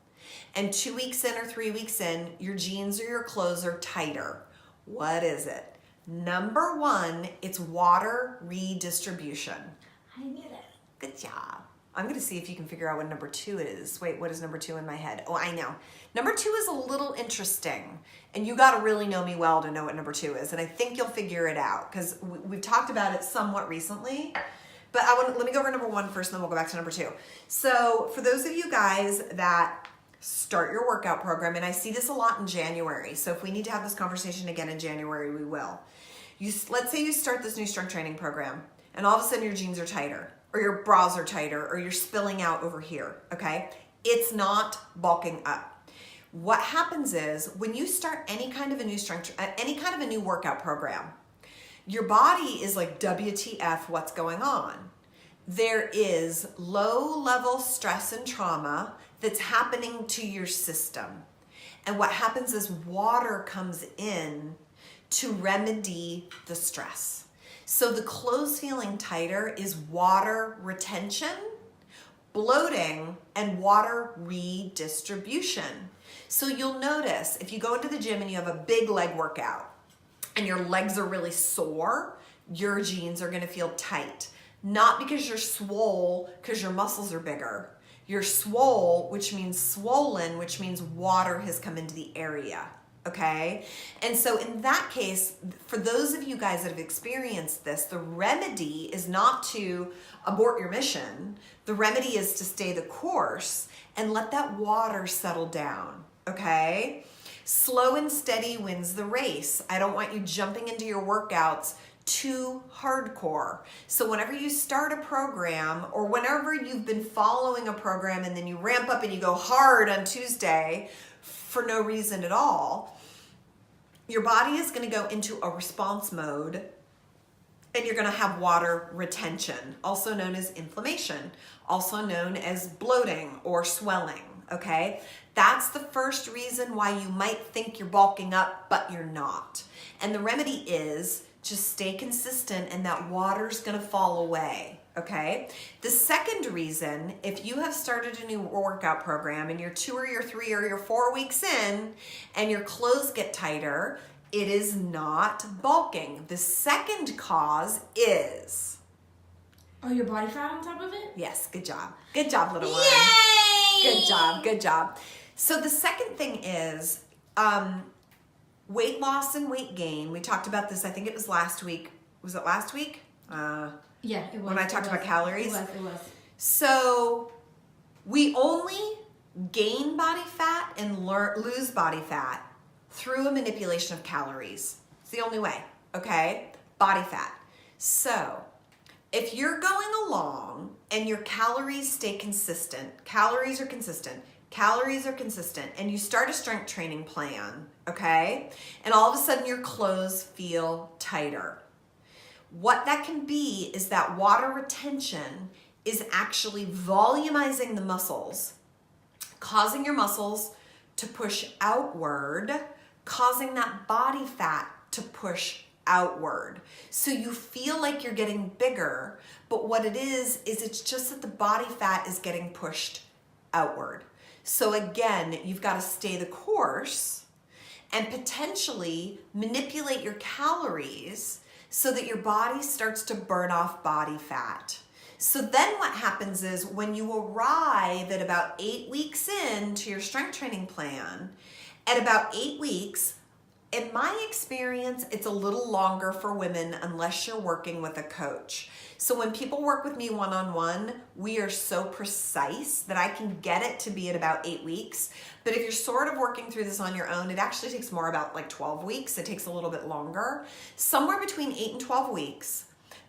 and 2 weeks in or 3 weeks in, your jeans or your clothes are tighter. What is it? Number one, it's water redistribution. I knew that. Good job. I'm going to see if you can figure out what number two is. Wait, what is number two in my head? Oh, I know. Number two is a little interesting. And you got to really know me well to know what number two is. And I think you'll figure it out because we've talked about it somewhat recently. But let me go over number one first and then we'll go back to number two. So for those of you guys that start your workout program, and I see this a lot in January. So if we need to have this conversation again in January, we will. Let's say you start this new strength training program and all of a sudden your jeans are tighter or your bras are tighter or you're spilling out over here, okay? It's not bulking up. What happens is when you start any kind of a new workout program, your body is like, WTF, what's going on? There is low-level stress and trauma that's happening to your system. And what happens is water comes in to remedy the stress. So the clothes feeling tighter is water retention, bloating, and water redistribution. So you'll notice if you go into the gym and you have a big leg workout and your legs are really sore, your jeans are gonna feel tight. Not because you're swole, because your muscles are bigger. You're swole, which means swollen, which means water has come into the area. Okay? And so in that case, for those of you guys that have experienced this, the remedy is not to abort your mission. The remedy is to stay the course and let that water settle down. Okay? Slow and steady wins the race. I don't want you jumping into your workouts too hardcore. So whenever you start a program or whenever you've been following a program and then you ramp up and you go hard on Tuesday for no reason at all, your body is going to go into a response mode and you're going to have water retention, also known as inflammation, also known as bloating or swelling, okay? That's the first reason why you might think you're bulking up, but you're not. And the remedy is just stay consistent and that water's going to fall away. Okay. The second reason, if you have started a new workout program and you're 2 or you're 3 or you're 4 weeks in and your clothes get tighter, it is not bulking. The second cause is... Oh, your body fat on top of it? Yes. Good job. Good job, little one. Yay! Good job. Good job. So the second thing is weight loss and weight gain. We talked about this, I think it was last week. Was it last week? Yeah, it was. When I talked about calories. It was. So we only gain body fat and lose body fat through a manipulation of calories. It's the only way, okay? Body fat. So if you're going along and your calories stay consistent, calories are consistent, and you start a strength training plan, okay? And all of a sudden your clothes feel tighter. What that can be is that water retention is actually volumizing the muscles, causing your muscles to push outward, causing that body fat to push outward. So you feel like you're getting bigger, but what it is it's just that the body fat is getting pushed outward. So again, you've got to stay the course and potentially manipulate your calories so that your body starts to burn off body fat. So then what happens is when you arrive at about 8 weeks into your strength training plan, at about 8 weeks, in my experience, it's a little longer for women unless you're working with a coach. So when people work with me one-on-one, we are so precise that I can get it to be at about 8 weeks. But if you're sort of working through this on your own, it actually takes more, about like 12 weeks. It takes a little bit longer. Somewhere between 8 and 12 weeks,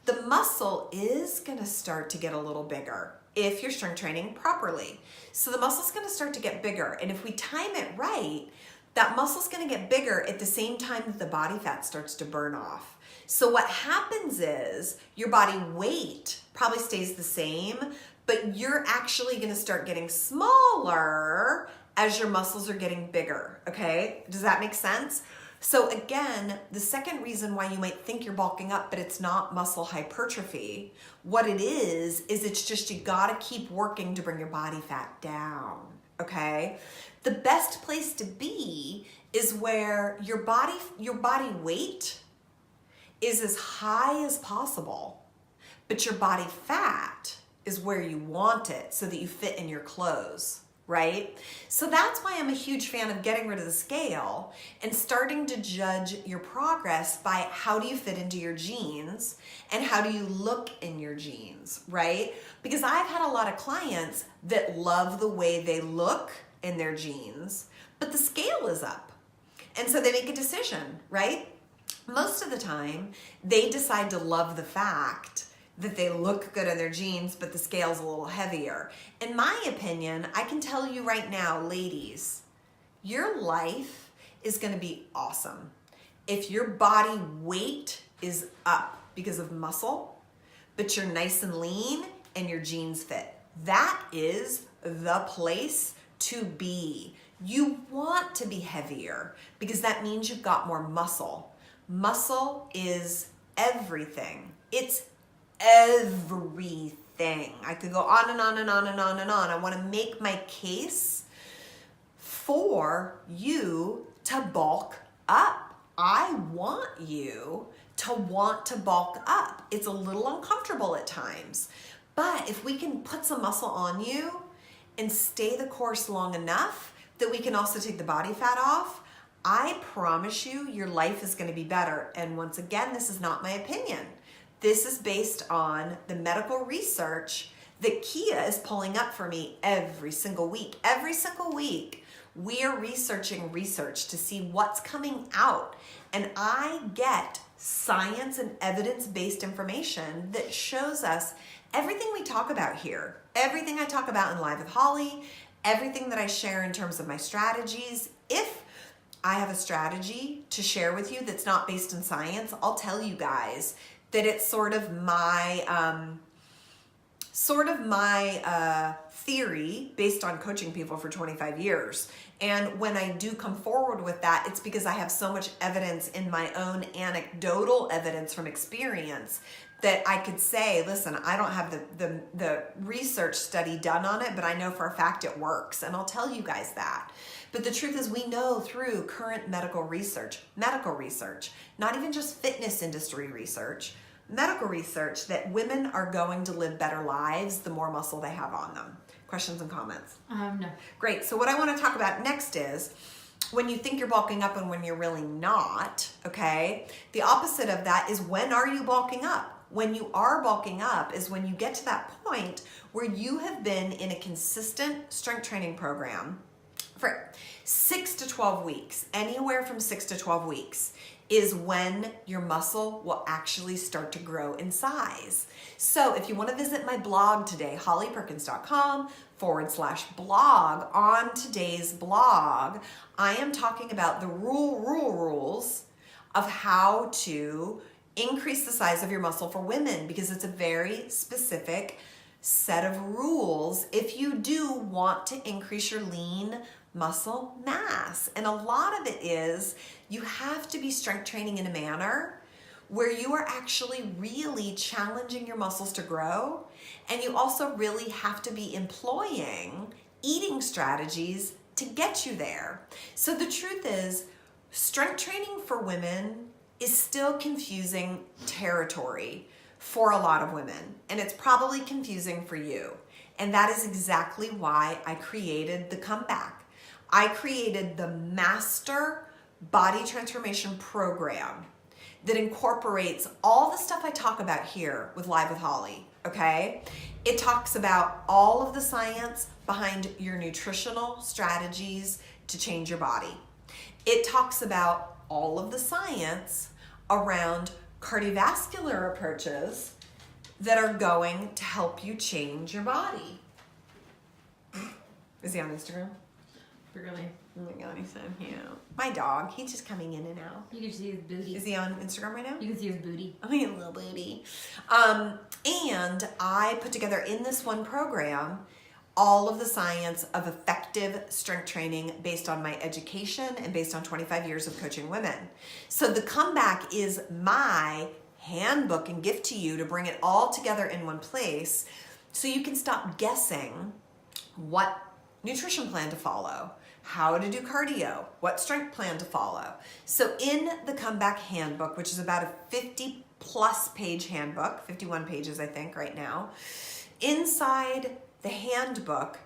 the muscle is gonna start to get a little bigger if you're strength training properly. So the muscle's gonna start to get bigger. And if we time it right, that muscle's gonna get bigger at the same time that the body fat starts to burn off. So what happens is your body weight probably stays the same, but you're actually gonna start getting smaller as your muscles are getting bigger, okay? Does that make sense? So again, the second reason why you might think you're bulking up, but it's not muscle hypertrophy, what it is it's just you gotta keep working to bring your body fat down, okay? The best place to be is where your body weight is as high as possible, but your body fat is where you want it so that you fit in your clothes, right? So that's why I'm a huge fan of getting rid of the scale and starting to judge your progress by how do you fit into your jeans and how do you look in your jeans, right? Because I've had a lot of clients that love the way they look in their jeans, but the scale is up. And so they make a decision, right? Most of the time, they decide to love the fact that they look good in their jeans, but the scale's a little heavier. In my opinion, I can tell you right now, ladies, your life is gonna be awesome if your body weight is up because of muscle, but you're nice and lean and your jeans fit. That is the place to be. You want to be heavier because that means you've got more muscle. Muscle is everything. It's everything. I could go on and on and on and on and on. I want to make my case for you to bulk up. I want you to want to bulk up. It's a little uncomfortable at times, but if we can put some muscle on you and stay the course long enough that we can also take the body fat off, I promise you your life is going to be better. And once again, this is not my opinion. This is based on the medical research that Kia is pulling up for me every single week. Every single week, we are researching research to see what's coming out. And I get science and evidence-based information that shows us everything we talk about here, everything I talk about in Live with Holly, everything that I share in terms of my strategies. If I have a strategy to share with you that's not based in science, I'll tell you guys that it's sort of my theory based on coaching people for 25 years. And when I do come forward with that, it's because I have so much evidence in my own anecdotal evidence from experience that I could say, listen, I don't have the research study done on it, but I know for a fact it works. And I'll tell you guys that. But the truth is we know through current medical research, not even just fitness industry research, medical research, that women are going to live better lives the more muscle they have on them. Questions and comments? No. Great. So what I want to talk about next is when you think you're bulking up and when you're really not, okay? The opposite of that is when are you bulking up? When you are bulking up is when you get to that point where you have been in a consistent strength training program for 6 to 12 weeks, anywhere from 6 to 12 weeks is when your muscle will actually start to grow in size. So if you want to visit my blog today, hollyperkins.com/blog, on today's blog, I am talking about the rules of how to increase the size of your muscle for women, because it's a very specific set of rules if you do want to increase your lean muscle mass. And a lot of it is you have to be strength training in a manner where you are actually really challenging your muscles to grow, and you also really have to be employing eating strategies to get you there. So the truth is, strength training for women is still confusing territory for a lot of women, and it's probably confusing for you. And that is exactly why I created the Comeback. I created the Master Body Transformation Program that incorporates all the stuff I talk about here with Live with Holly, okay? It talks about all of the science behind your nutritional strategies to change your body. It talks about all of the science around cardiovascular approaches that are going to help you change your body. Is he on Instagram? Really. Oh my God, he's so cute. My dog, he's just coming in and out. You can see his booty. Is he on Instagram right now? You can see his booty. Oh, he has a little booty. And I put together in this one program all of the science of effective strength training based on my education and based on 25 years of coaching women. So the comeback is my handbook and gift to you to bring it all together in one place so you can stop guessing what nutrition plan to follow, how to do cardio, what strength plan to follow. So in the comeback handbook, which is about a 50 plus page handbook, 51 pages I think right now, inside the handbook,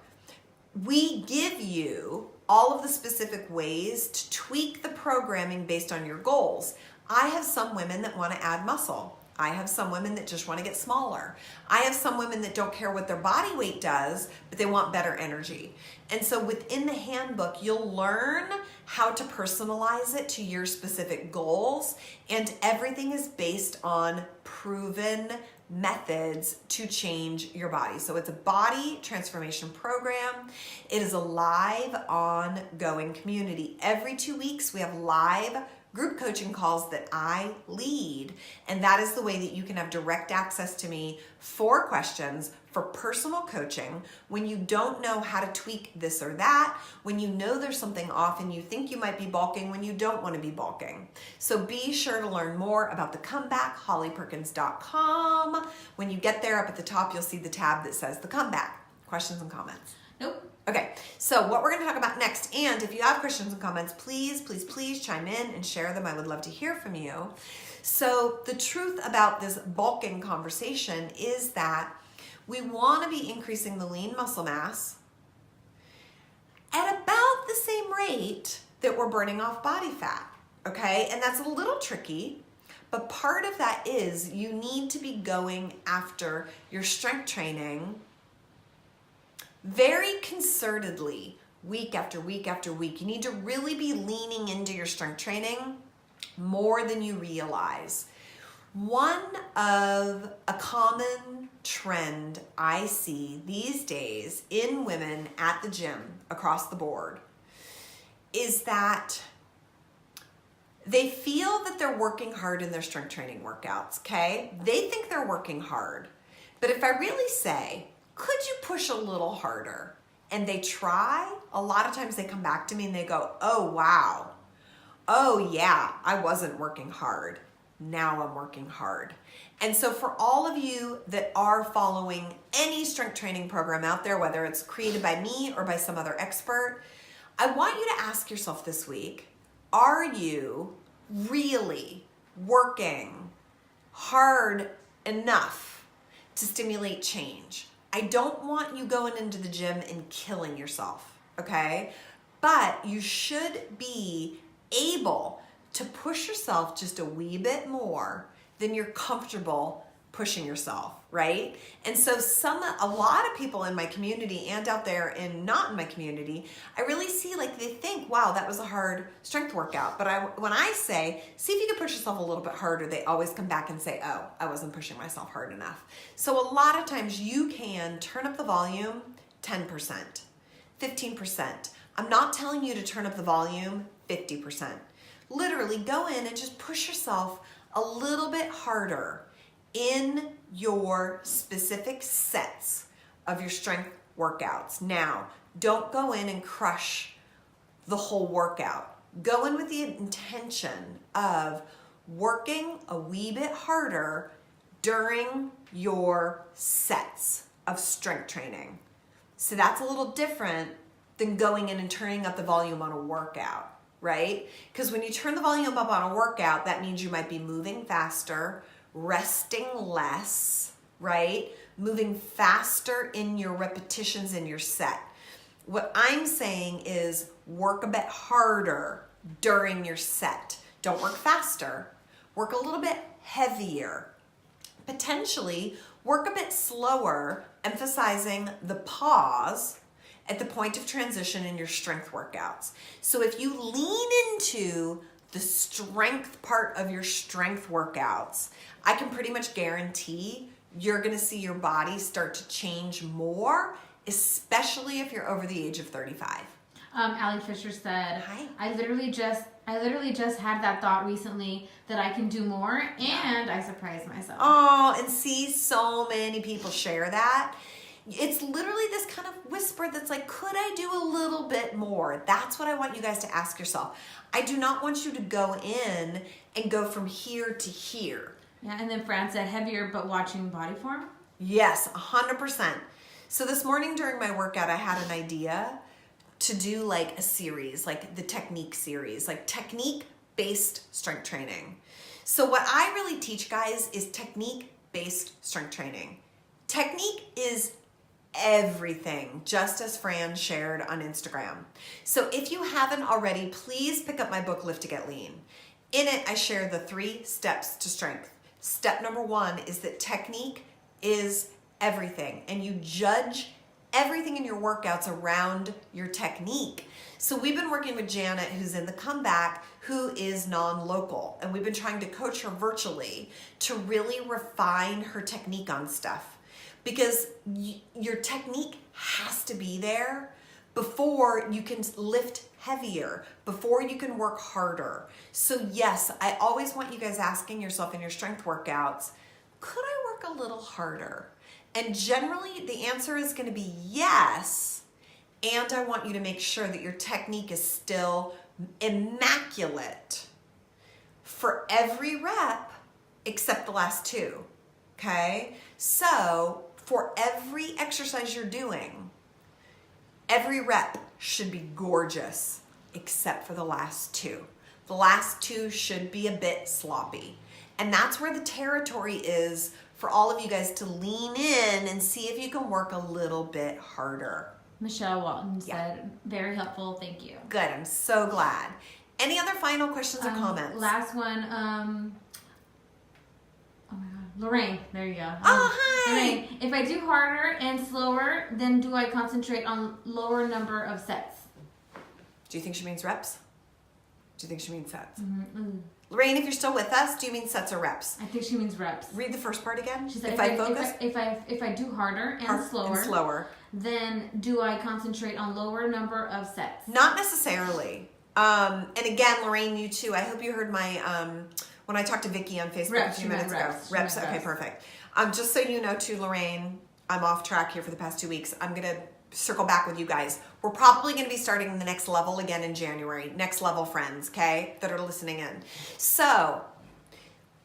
we give you all of the specific ways to tweak the programming based on your goals. I have some women that want to add muscle. I have some women that just want to get smaller. I have some women that don't care what their body weight does, but they want better energy. And so within the handbook, you'll learn how to personalize it to your specific goals, and everything is based on proven methods to change your body. So it's a body transformation program. It is a live, ongoing community. Every 2 weeks, we have live group coaching calls that I lead, and that is the way that you can have direct access to me for questions, for personal coaching, when you don't know how to tweak this or that, when you know there's something off and you think you might be bulking when you don't want to be bulking. So be sure to learn more about the comeback, hollyperkins.com. When you get there, up at the top, you'll see the tab that says the comeback. Questions and comments? Nope. Okay, so what we're going to talk about next, and if you have questions and comments, please chime in and share them. I would love to hear from you. So the truth about this bulking conversation is that we want to be increasing the lean muscle mass at about the same rate that we're burning off body fat, okay? And that's a little tricky, but part of that is you need to be going after your strength training very concertedly, week after week after week. You need to really be leaning into your strength training more than you realize. One of a common trend I see these days in women at the gym across the board is that they feel that they're working hard in their strength training workouts, okay? They think they're working hard. But if I really say, could you push a little harder? And they try, a lot of times they come back to me and they go, oh, wow. Oh, yeah, I wasn't working hard. Now I'm working hard. And so for all of you that are following any strength training program out there, whether it's created by me or by some other expert, I want you to ask yourself this week, are you really working hard enough to stimulate change? I don't want you going into the gym and killing yourself, okay? But you should be able to push yourself just a wee bit more than you're comfortable pushing yourself, right? And so a lot of people in my community and out there and not in my community, I really see like they think, wow, that was a hard strength workout. But when I say, see if you can push yourself a little bit harder, they always come back and say, oh, I wasn't pushing myself hard enough. So a lot of times you can turn up the volume 10%, 15%. I'm not telling you to turn up the volume 50%. Literally go in and just push yourself a little bit harder in your specific sets of your strength workouts. Now, don't go in and crush the whole workout. Go in with the intention of working a wee bit harder during your sets of strength training. So that's a little different than going in and turning up the volume on a workout, right? Because when you turn the volume up on a workout, that means you might be moving faster, resting less, right? Moving faster in your repetitions in your set. What I'm saying is work a bit harder during your set. Don't work faster, work a little bit heavier. Potentially work a bit slower, emphasizing the pause at the point of transition in your strength workouts. So if you lean into the strength part of your strength workouts, I can pretty much guarantee you're gonna see your body start to change more, especially if you're over the age of 35. Allie Fisher said, Hi. I literally just had that thought recently that I can do more, and I surprised myself. Oh, and see, so many people share that. It's literally this kind of whisper that's like, could I do a little bit more? That's what I want you guys to ask yourself. I do not want you to go in and go from here to here. Yeah, and then Fran said, heavier but watching body form. Yes, 100%. So this morning during my workout, I had an idea to do like a series, like the technique series, like technique-based strength training. So what I really teach guys is technique-based strength training. Technique is everything, just as Fran shared on Instagram. So if you haven't already, please pick up my book, Lift to Get Lean. In it, I share the 3 steps to strength. Step number 1 is that technique is everything, and you judge everything in your workouts around your technique. So we've been working with Janet, who's in the comeback, who is non-local, and we've been trying to coach her virtually to really refine her technique on stuff, because your technique has to be there before you can lift heavier, before you can work harder. So yes, I always want you guys asking yourself in your strength workouts, could I work a little harder? And generally the answer is going to be yes. And I want you to make sure that your technique is still immaculate for every rep except the last 2. Okay? So for every exercise you're doing, every rep should be gorgeous except for the last 2. The last 2 should be a bit sloppy. And that's where the territory is for all of you guys to lean in and see if you can work a little bit harder. Michelle Walton said, very helpful, thank you. Good, I'm so glad. Any other final questions or comments? Last one, oh my God, Lorraine, there you go. Oh, hi! Lorraine, if I do harder and slower, then do I concentrate on lower number of sets? Do you think she means reps? Do you think she means sets? Mm-hmm. Lorraine, if you're still with us, do you mean sets or reps? I think she means reps. Read the first part again. She said, if I focus, if I do harder and slower, then do I concentrate on lower number of sets? Not necessarily. And again, Lorraine, you too. I hope you heard my when I talked to Vicky on Facebook a few minutes ago. Reps. Okay, perfect. Just so you know, too, Lorraine, I'm off track here for the past 2 weeks. I'm gonna circle back with you guys. We're probably going to be starting the next level again in January. Next level friends, okay, that are listening in. So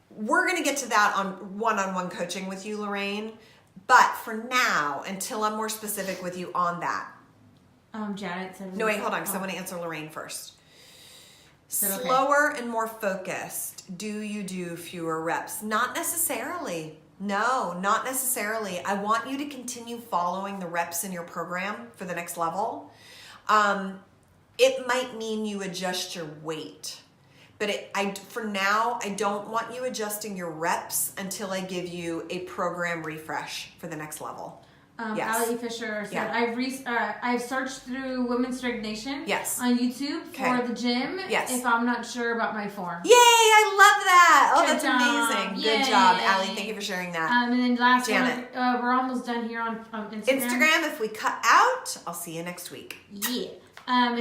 we're going to get to that on one-on-one coaching with you, Lorraine. But for now, until I'm more specific with you on that. Janet said. No, wait, hold on, because I want to answer Lorraine first. Okay? Slower and more focused. Do you do fewer reps? Not necessarily. No, not necessarily. I want you to continue following the reps in your program for the next level. It might mean you adjust your weight, but for now, I don't want you adjusting your reps until I give you a program refresh for the next level. Yes. Allie Fisher said, I've searched through Women's Strength Nation on YouTube for the gym if I'm not sure about my form. Yay, I love that. Oh, Good that's job. amazing. Yay. Good job, Allie. Thank you for sharing that. And then last Janet. one, we're almost done here on Instagram. If we cut out, I'll see you next week. Yeah. And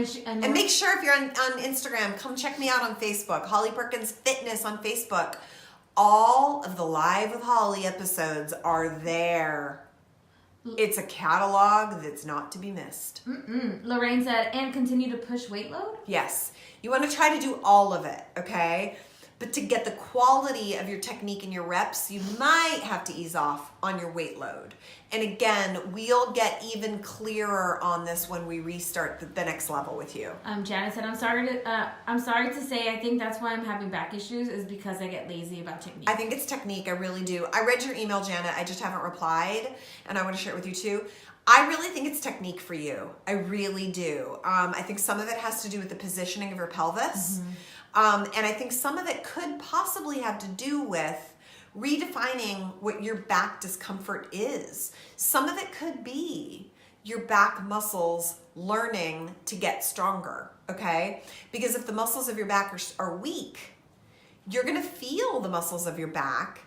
make sure if you're on Instagram, come check me out on Facebook. Holly Perkins Fitness on Facebook. All of the Live with Holly episodes are there. It's a catalog that's not to be missed. Lorraine said, and continue to push weight load? Yes. You want to try to do all of it, okay? But to get the quality of your technique and your reps, you might have to ease off on your weight load. And again, we'll get even clearer on this when we restart the next level with you. Janet said, I'm sorry to say, I think that's why I'm having back issues is because I get lazy about technique. I think it's technique. I really do. I read your email, Janet. I just haven't replied, and I want to share it with you too. I really think it's technique for you. I really do. I think some of it has to do with the positioning of your pelvis. And I think some of it could possibly have to do with redefining what your back discomfort is. Some of it could be your back muscles learning to get stronger, okay? Because if the muscles of your back are weak, you're gonna feel the muscles of your back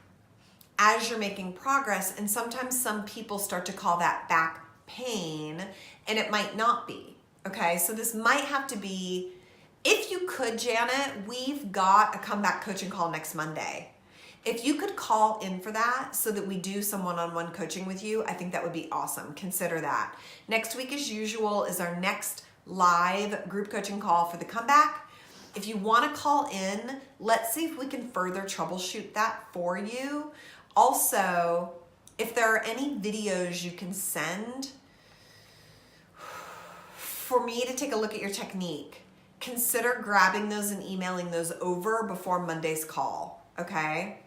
as you're making progress. And sometimes some people start to call that back pain, and it might not be, okay? So this might have to be, if you could, Janet, we've got a comeback coaching call next Monday. If you could call in for that so that we do some one-on-one coaching with you, I think that would be awesome. Consider that. Next week, as usual, is our next live group coaching call for the comeback. If you want to call in, let's see if we can further troubleshoot that for you. Also, if there are any videos you can send for me to take a look at your technique, consider grabbing those and emailing those over before Monday's call, okay?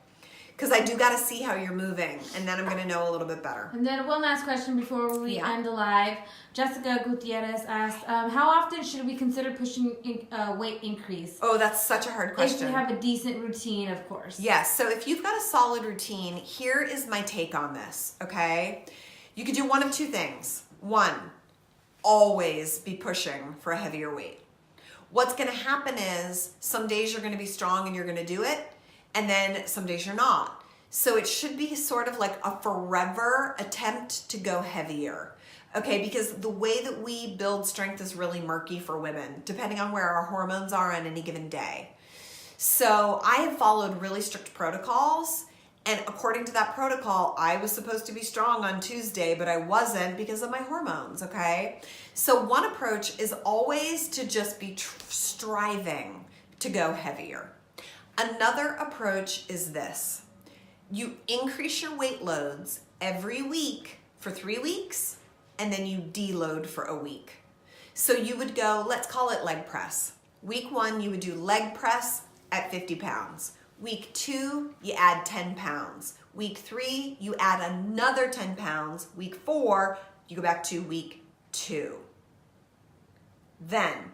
Because I do got to see how you're moving, and then I'm going to know a little bit better. And then one last question before we end the live. Jessica Gutierrez asked, how often should we consider pushing weight increase? Oh, that's such a hard question. If we have a decent routine, of course. Yes, so if you've got a solid routine, here is my take on this, okay? You could do one of two things. One, always be pushing for a heavier weight. What's going to happen is some days you're going to be strong and you're going to do it, and then some days you're not. So it should be sort of like a forever attempt to go heavier, okay? Because the way that we build strength is really murky for women, depending on where our hormones are on any given day. So I have followed really strict protocols, and according to that protocol, I was supposed to be strong on Tuesday, but I wasn't because of my hormones, okay? So one approach is always to just be striving to go heavier. Another approach is this. You increase your weight loads every week for 3 weeks, and then you deload for a week. So you would go, let's call it leg press. Week 1, you would do leg press at 50 pounds. Week 2, you add 10 pounds. Week 3, you add another 10 pounds. Week 4, you go back to week 2. Then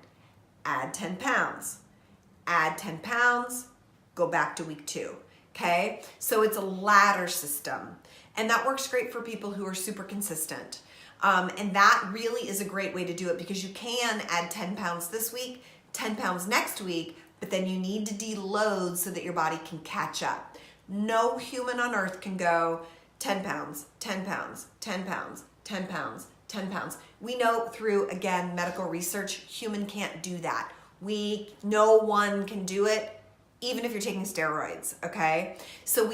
add 10 pounds. Add 10 pounds. Go back to week 2, okay? So it's a ladder system, and that works great for people who are super consistent. And that really is a great way to do it because you can add 10 pounds this week, 10 pounds next week, but then you need to deload so that your body can catch up. No human on earth can go 10 pounds, 10 pounds, 10 pounds, 10 pounds, 10 pounds. We know through, again, medical research, human can't do that. No one can do it, even if you're taking steroids, okay? So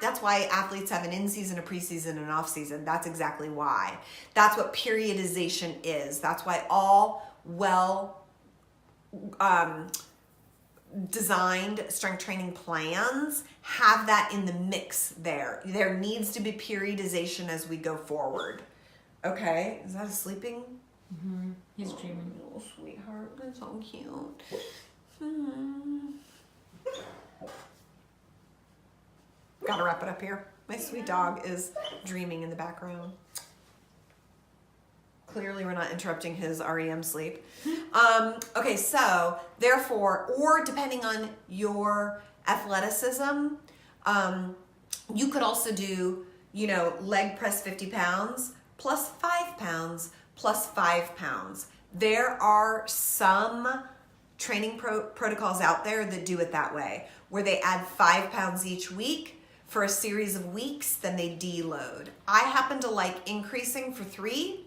that's why athletes have an in-season, a preseason, and an off-season. That's exactly why. That's what periodization is. That's why all designed strength training plans have that in the mix there. There needs to be periodization as we go forward. Okay, is that a sleeping? Mm-hmm. He's dreaming. Oh, sweetheart, that's so cute. Gotta wrap it up here. My sweet dog is dreaming in the background. Clearly we're not interrupting his REM sleep. Okay, so therefore, or depending on your athleticism, you could also do, leg press 50 pounds plus 5 pounds plus 5 pounds. There are some training protocols out there that do it that way, where they add 5 pounds each week for a series of weeks, then they deload. I happen to like increasing for 3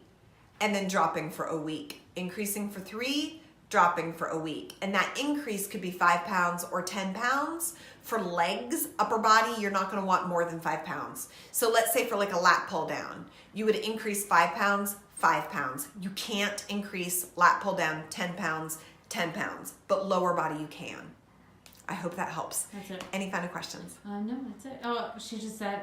and then dropping for a week. Increasing for 3, dropping for a week. And that increase could be 5 pounds or 10 pounds. For legs, upper body, you're not gonna want more than 5 pounds. So let's say for like a lat pull down, you would increase 5 pounds, 5 pounds. You can't increase lat pull down 10 pounds, 10 pounds, but lower body you can. I hope that helps. That's it. Any final questions? No, that's it. Oh, she just said,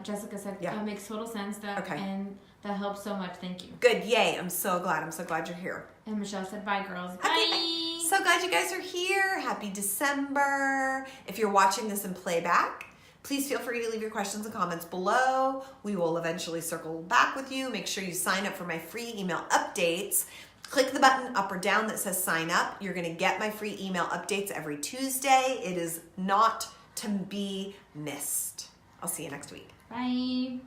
Jessica said, makes total sense. And that helps so much. Thank you. Good. Yay. I'm so glad. I'm so glad you're here. And Michelle said, bye, girls. Okay, bye. So glad you guys are here. Happy December. If you're watching this in playback, Please feel free to leave your questions and comments below. We will eventually circle back with you. Make sure you sign up for my free email updates. Click the button up or down that says sign up. You're going to get my free email updates every Tuesday. It is not to be missed. I'll see you next week. Bye.